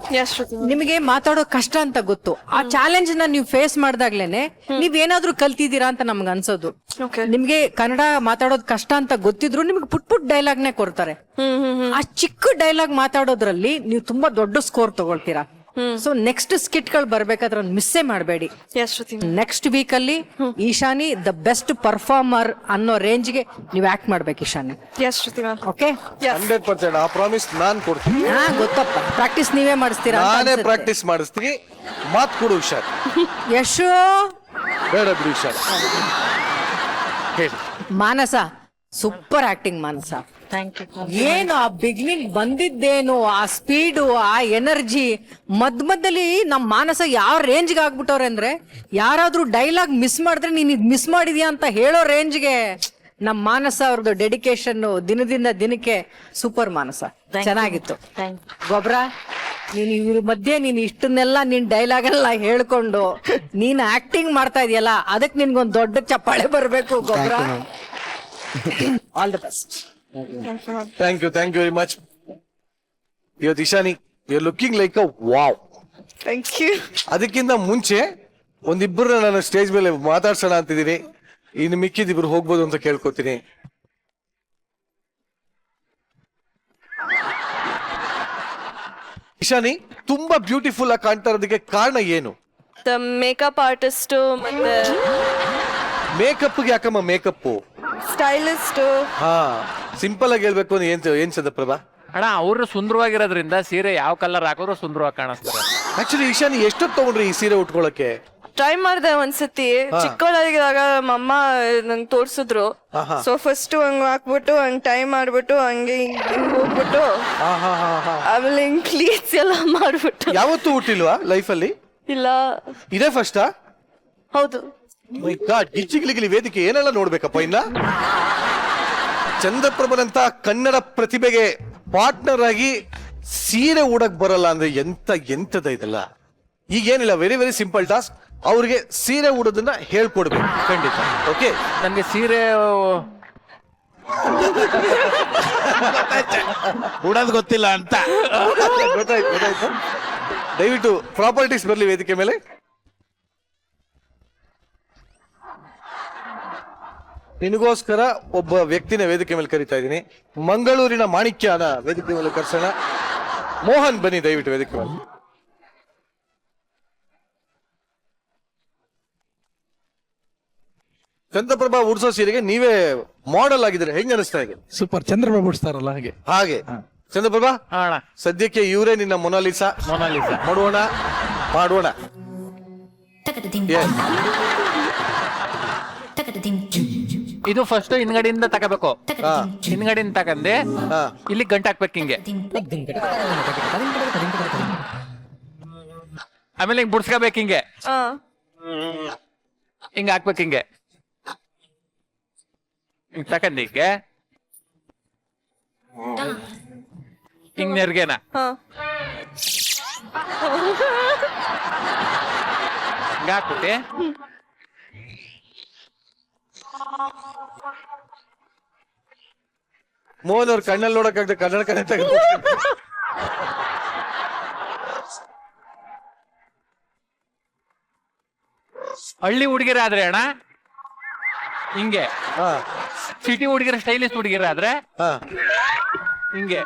ನಿಮಗೆ ಮಾತಾಡೋ ಕಷ್ಟ ಅಂತ ಗೊತ್ತು. ಆ ಚಾಲೆಂಜ್ ನ ನೀವು ಫೇಸ್ ಮಾಡ್ದಾಗ್ಲೇನೆ ನೀವೇನಾದ್ರೂ ಕಲ್ತಿದ್ದೀರಾ ಅಂತ ನಮ್ಗೆ ಅನ್ಸೋದು. ನಿಮ್ಗೆ ಕನ್ನಡ ಮಾತಾಡೋದು ಕಷ್ಟ ಅಂತ ಗೊತ್ತಿದ್ರು ನಿಮ್ಗೆ ಪುಟ್ ಡೈಲಾಗ್ ನೇ ಕೊಡ್ತಾರೆ. ಆ ಚಿಕ್ಕ ಡೈಲಾಗ್ ಮಾತಾಡೋದ್ರಲ್ಲಿ ನೀವು ತುಂಬಾ ದೊಡ್ಡ ಸ್ಕೋರ್ ತಗೊಳ್ತೀರಾ. ಸೊ ನೆಕ್ಸ್ಟ್ ಸ್ಕಿಟ್ ಗಳು ಬರ್ಬೇಕಾದ್ರೆ ಮಿಸ್ಸೇ ಮಾಡಬೇಡಿ. ನೆಕ್ಸ್ಟ್ ವೀಕ್ ಅಲ್ಲಿ ಈಶಾನಿ ದ ಬೆಸ್ಟ್ ಪರ್ಫಾರ್ಮರ್ ಅನ್ನೋ ರೇಂಜ್ ಗೆ ನೀವು ಆಕ್ಟ್ ಮಾಡ್ಬೇಕು ಈಶಾನಿ. ಓಕೆ, 100% ಆ ಪ್ರಾಮಿಸ್ ನಾನ್ ಕೊಡ್ತೀನಿ. ಗೊತ್ತಪ್ಪ, ಪ್ರಾಕ್ಟೀಸ್ ನೀವೇ ಮಾಡಿಸ್ತೀರಾ? ನಾನೇ ಪ್ರಾಕ್ಟೀಸ್ ಮಾಡಿಸ್ತೀನಿ. ಮಾತ್ ಕೊಡು ಹುಷಾರ್. ಯಶು ಬೇಡ ಬಿಡು ಹುಷಾರ್. ಹೇಳಿ ಮಾನಸ, ಸೂಪರ್ ಆಕ್ಟಿಂಗ್ ಮಾನಸ. ಏನು ಆ ಬಿಗ್ನಿಂಗ್ ಬಂದಿದ್ದೇನು, ಆ ಸ್ಪೀಡು, ಆ ಎನರ್ಜಿ, ಮಧ್ಯದಲ್ಲಿ ನಮ್ ಮಾನಸ ಯಾವ ರೇಂಜ್ಗೆ ಆಗ್ಬಿಟ್ಟವ್ರೆ ಅಂದ್ರೆ, ಯಾರಾದ್ರೂ ಡೈಲಾಗ್ ಮಿಸ್ ಮಾಡಿದ್ರೆ ನೀನ್ ಇದ್ ಮಿಸ್ ಮಾಡಿದ್ಯಾ ಅಂತ ಹೇಳೋ ರೇಂಜ್ಗೆ ನಮ್ ಮಾನಸ ಅವ್ರದ್ದು ಡೆಡಿಕೇಶನ್ ದಿನದಿಂದ ದಿನಕ್ಕೆ ಸೂಪರ್. ಮಾನಸ ಚೆನ್ನಾಗಿತ್ತು. ಗೊಬ್ರ, ನೀನ್ ಇವ್ರ ಮಧ್ಯೆ ನೀನ್ ಇಷ್ಟನ್ನೆಲ್ಲ ನಿನ್ ಡೈಲಾಗ್ ಎಲ್ಲ ಹೇಳ್ಕೊಂಡು ನೀನ್ ಆಕ್ಟಿಂಗ್ ಮಾಡ್ತಾ ಇದೆಯಲ್ಲ, ಅದಕ್ಕೆ ನಿನ್ಗೊಂದ್ ದೊಡ್ಡ ಚಪ್ಪಾಳೆ ಬರ್ಬೇಕು ಗೊಬ್ರ. All the best. Thank you very much. ಇವತ್ತು Ishani, you are looking like a wow. Thank you. ಅದಕ್ಕಿಂತ ಮುಂಚೆ ಒಂದಿಬ್ಬರನ್ನ ನಾನು ಸ್ಟೇಜ್ ಮೇಲೆ ಮಾತಾಡ್ಸೋಣ ಅಂತಿದ್ದೀನಿ. ಇನ್ನು ಮಿಕ್ಕಿದಿಬ್ರು ಹೋಗ್ಬೋದು ಅಂತ ಕೇಳ್ಕೊತೀನಿ. ಇಶಾನಿ, ತುಂಬಾ ಬ್ಯೂಟಿಫುಲ್ ಆಗಿ ಕಾಣ್ತಾ ಇರೋದಕ್ಕೆ ಕಾರಣ ಏನು? ಮೇಕಪ್ ಆರ್ಟಿಸ್ಟ್ ಮತ್ತೆ ಮೇಕಪ್ಗೆ ಯಾಕಮ್ಮ ಮೇಕಪ್? ಸ್ಟೈಲಿಸ್ಟ್. ಹಾ, ಸಿಂಪಲ್ ಆಗಿ ಹೇಳ್ಬೇಕು ಅಂದ್ರೆ ಏನ್ ಚಂದ್ರಪ್ರಭಾ? ಅಣ್ಣ, ಅವ್ರು ಸುಂದರವಾಗಿರೋದ್ರಿಂದ ಸೀರೆ ಯಾವ ಕಲರ್ ಹಾಕಿದ್ರು ಸುಂದರವಾಗಿ ಕಾಣಿಸ್ತಾರೆ. ಆಕ್ಚುಲಿ ಇಶಾನಿ, ಎಷ್ಟೊತ್ತು ತಗೊಂಡ್ರಿ ಈ ಸೀರೆ ಉಟ್ಕೊಳಕ್ಕೆ? ಟ್ರೈ ಮಾಡ್ದೆ ಒಂದ್ಸತಿ, ಚಿಕ್ಕವಳಾಗಿದ್ದಾಗ ನಮ್ಮಮ್ಮ ನಂಗೆ ತೋರ್ಸಿದ್ರು. ಸೊ ಫಸ್ಟ್ ಹಂಗ್ ಹಾಕ್ಬಿಟ್ಟು ಹಂಗ್ ಟೈ ಮಾಡ್ಬಿಟ್ಟು ಹಂಗೆ ಹಿಂಗ್ ಹೋಗ್ಬಿಟ್ಟು ಆಮೇಲೆ ಹಿಂಗ್ ಕ್ಲೀನ್ಸ್ ಎಲ್ಲ ಮಾಡ್ಬಿಟ್ಟು. ಯಾವತ್ತೂ ಹುಟ್ಟಿಲ್ವಾ ಲೈಫಲ್ಲಿ? ಇಲ್ಲ, ಇದೇ ಫಸ್ಟಾ? ಹೌದು. ಗಿಚ್ಚಿಗಿಲಿಗಿಲಿ ವೇದಿಕೆ ಏನೆಲ್ಲ ನೋಡ್ಬೇಕಪ್ಪ ಇನ್ನ. ಚಂದ್ರಪ್ರಭನಂತ ಕನ್ನಡ ಪ್ರತಿಭೆಗೆ ಪಾರ್ಟ್ನರ್ ಆಗಿ ಸೀರೆ ಉಡಕ್ ಬರಲ್ಲ ಅಂದ್ರೆ ಎಂತದ ಇದೆಲ್ಲ. ಈಗೇನಿಲ್ಲ, ವೆರಿ ವೆರಿ ಸಿಂಪಲ್ ಟಾಸ್ಕ್. ಅವ್ರಿಗೆ ಸೀರೆ ಉಡೋದನ್ನ ಹೇಳ್ಕೊಡ್ಬೇಕು ಖಂಡಿತ. ಓಕೆ, ನನ್ಗೆ ಸೀರೆ ಉಡೋದ್ ಗೊತ್ತಿಲ್ಲ ಅಂತ ಗೊತ್ತಾಯ್ತು. ದಯವಿಟ್ಟು ಪ್ರಾಪರ್ಟೀಸ್ ಬರಲಿ ವೇದಿಕೆ ಮೇಲೆ. ನಿನಗೋಸ್ಕರ ಒಬ್ಬ ವ್ಯಕ್ತಿನ ವೇದಿಕೆ ಮೇಲೆ ಕರಿತಾ ಇದ್ದೀನಿ. ಮಂಗಳೂರಿನ ಮಾಣಿಕ್ಯನ ವೇದಿಕೆ ಮೇಲೆ ಕರ್ಸೋಣ. ಮೋಹನ್ ಬನ್ನಿ ದಯವಿಟ್ಟು ವೇದಿಕೆ ಮೇಲೆ. ಚಂದ್ರಪ್ರಭಾ ಉಡ್ಸೋ ಸೀರೆಗೆ ನೀವೇ ಮಾಡೆಲ್ ಆಗಿದ್ರೆ ಹೆಂಗ್ ಅನಿಸ್ತಾ ಇದೆ? ಸೂಪರ್. ಚಂದ್ರಬಾಬು ಉಡ್ಸ್ತಾರಲ್ಲ ಹಾಗೆ. ಹಾಗೆ ಚಂದ್ರಪ್ರಭಾ, ಸದ್ಯಕ್ಕೆ ಇವರೇ ನಿನ್ನ ಮೊನಾಲಿಸಾ. ಮಾಡೋಣ. Yes. ಇದು ಫಸ್ಟ್ ಹಿಂದ್ಗಡೆಯಿಂದ ತಗೋಬೇಕು. ಹಿಂದ್ಗಡೆಯಿಂದ ತಗಂದೆ ಇಲ್ಲಿ ಗಂಟೆ ಹಾಕ್ಬೇಕು ಹಿಂಗೆ. ಆಮೇಲೆ ಹಿಂಗ್ ಬುಡ್ಸ್ಕೋಬೇಕು ಹಿಂಗೆ. ಹಿಂಗ ಹಾಕ್ಬೇಕು ಹಿಂಗೆ. ಹಿಂಗ್ ತಕಂದ್ ಹಿಂಗೆ ಹಿಂಗ್ ನೆರ್ಗೆನ ಹಿಂಗ ಹಾಕ್ಬಿಟ್ಟಿ ಮೋಹನ್ ಅವ್ರ ಕಣ್ಣಲ್ಲಿ ನೋಡಕ್ಕಾಗ್ತದೆ, ಕನ್ನಡ ಕಡೆ ತೆಗೆದು ಹಳ್ಳಿ ಹುಡುಗಿರ ಆದ್ರೆ ಅಣ್ಣ ಹಿಂಗೆ, ಸಿಟಿ ಹುಡುಗಿರ ಸ್ಟೈಲಿಸ್ಟ್ ಹುಡುಗಿರ ಆದ್ರೆ ಹಿಂಗೆ.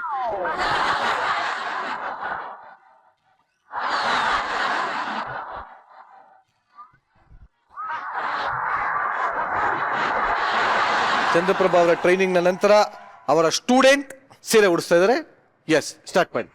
ಚಂದ್ರಪ್ರಭಾ ಅವರ ಟ್ರೈನಿಂಗ್ ನ ನಂತರ ಅವರ ಸ್ಟೂಡೆಂಟ್ ಸೀರೆ ಉಡಿಸ್ತಾ ಇದ್ದಾರೆ. ಎಸ್, ಸ್ಟಾರ್ಟ್ ಮಾಡಿ.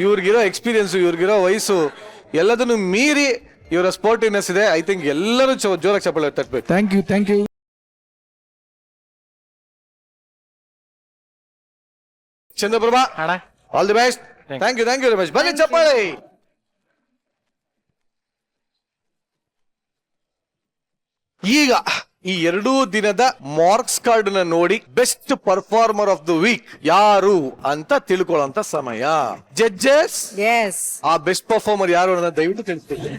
ಇವ್ರಿಗಿರೋ ಎಕ್ಸ್ಪೀರಿಯನ್ಸ್, ಇವ್ರಿಗಿರೋ ವಯಸ್ಸು ಎಲ್ಲದನ್ನು ಮೀರಿ ಇವರ ಸ್ಪೋರ್ಟಿವ್ನೆಸ್ ಇದೆ. ಐ ಥಿಂಕ್ ಎಲ್ಲರೂ ಜೋರಾಗಿ ಚಪ್ಪಾಳೆ ತಟ್ಟಬೇಕು. Thank you. Chandraprabha, all the best. Thank you very much. ಬನ್ನಿ ಚಪ್ಪಾಳೆ. ಈಗ ಈ 2 ದಿನದ ಮಾರ್ಕ್ಸ್ ಕಾರ್ಡ್ ನ ನೋಡಿ best performer of the week ಯಾರು ಅಂತ ತಿಳ್ಕೊಳ್ಳೋಂತ ಸಮಯ. ಜಡ್ಜಸ್, ಆ ಬೆಸ್ಟ್ ಪರ್ಫಾರ್ಮರ್ ಯಾರು ಅನ್ನೋದನ್ನ ದಯವಿಟ್ಟು ತಿಳಿಸ್ತೀವಿ.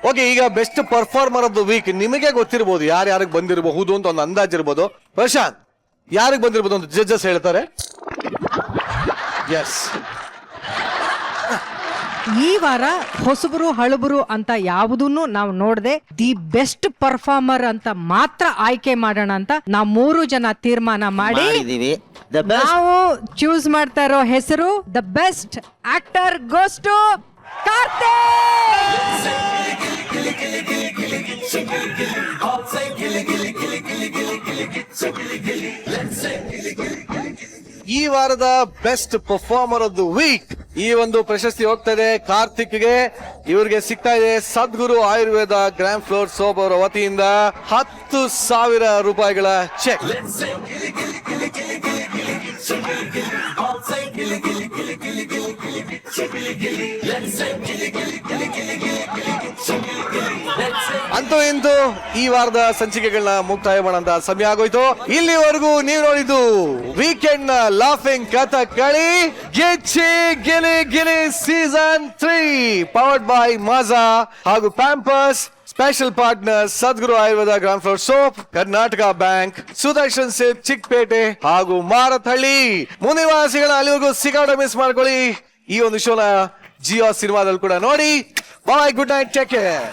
ಓಕೆ, ಈಗ best performer of the week ನಿಮಗೆ ಗೊತ್ತಿರಬಹುದು ಯಾರ್ಯಾರಿಗೆ ಬಂದಿರಬಹುದು ಅಂತ ಒಂದು ಅಂದಾಜ್ ಇರ್ಬೋದು. ಪ್ರಶಾಂತ್, ಯಾರಿಗೆ ಬಂದಿರಬಹುದು ಅಂತ ಜಡ್ಜಸ್ ಹೇಳ್ತಾರೆ. ಎಸ್, ಈ ವಾರ ಹೊಸಬರು ಹಳಬರು ಅಂತ ಯಾವುದನ್ನು ನಾವು ನೋಡದೆ ದಿ ಬೆಸ್ಟ್ ಪರ್ಫಾರ್ಮರ್ ಅಂತ ಮಾತ್ರ ಆಯ್ಕೆ ಮಾಡೋಣ ಅಂತ ನಾವು 3 ಜನ ತೀರ್ಮಾನ ಮಾಡಿ ನಾವು ಚೂಸ್ ಮಾಡ್ತಾ ಇರೋ ಹೆಸರು the best actor goes to ಈ ವಾರದ best performer of the week ಈ ಒಂದು ಪ್ರಶಸ್ತಿ ಹೋಗ್ತಾ ಇದೆ ಕಾರ್ತಿಕ್ಗೆ. ಇವ್ರಿಗೆ ಸಿಗ್ತಾ ಇದೆ Sadguru Ayurveda grand floor soap ಅವರ ವತಿಯಿಂದ 10,000 ರೂಪಾಯಿಗಳ ಚೆಕ್. ಅಂತೂ ಇಂತೂ ಈ ವಾರದ ಸಂಚಿಕೆಗಳನ್ನ ಮುಕ್ತಾಯ ಮಾಡೋಂತ ಸಮಯ ಆಗೋಯ್ತು. ಇಲ್ಲಿವರೆಗೂ ನೀವು ನೋಡಿದ್ದು ವೀಕೆಂಡ್ ನ laughing Kathakali Gicchi Gili Gili season 3 powered by Maaza ಹಾಗೂ Pampers. Special partner Sadguru Ayurveda grand floor soap, Karnataka bank, Sudarshan silk Chickpet ಹಾಗೂ ಮಾರತಹಳ್ಳಿ. ಮುಂದಿನ ವಾಸಿಗಳ ಅಲ್ಲಿವರೆಗೂ ಸಿಗಾಡ ಮಿಸ್ ಮಾಡ್ಕೊಳ್ಳಿ. ಈ ಒಂದು ಶೋನ ಜಿಯೋ ಸಿನಿಮಾದಲ್ಲಿ ಕೂಡ ನೋಡಿ. ಬಾಯ್, ಗುಡ್ ನೈಟ್, ಟೇಕ್ ಕೇರ್.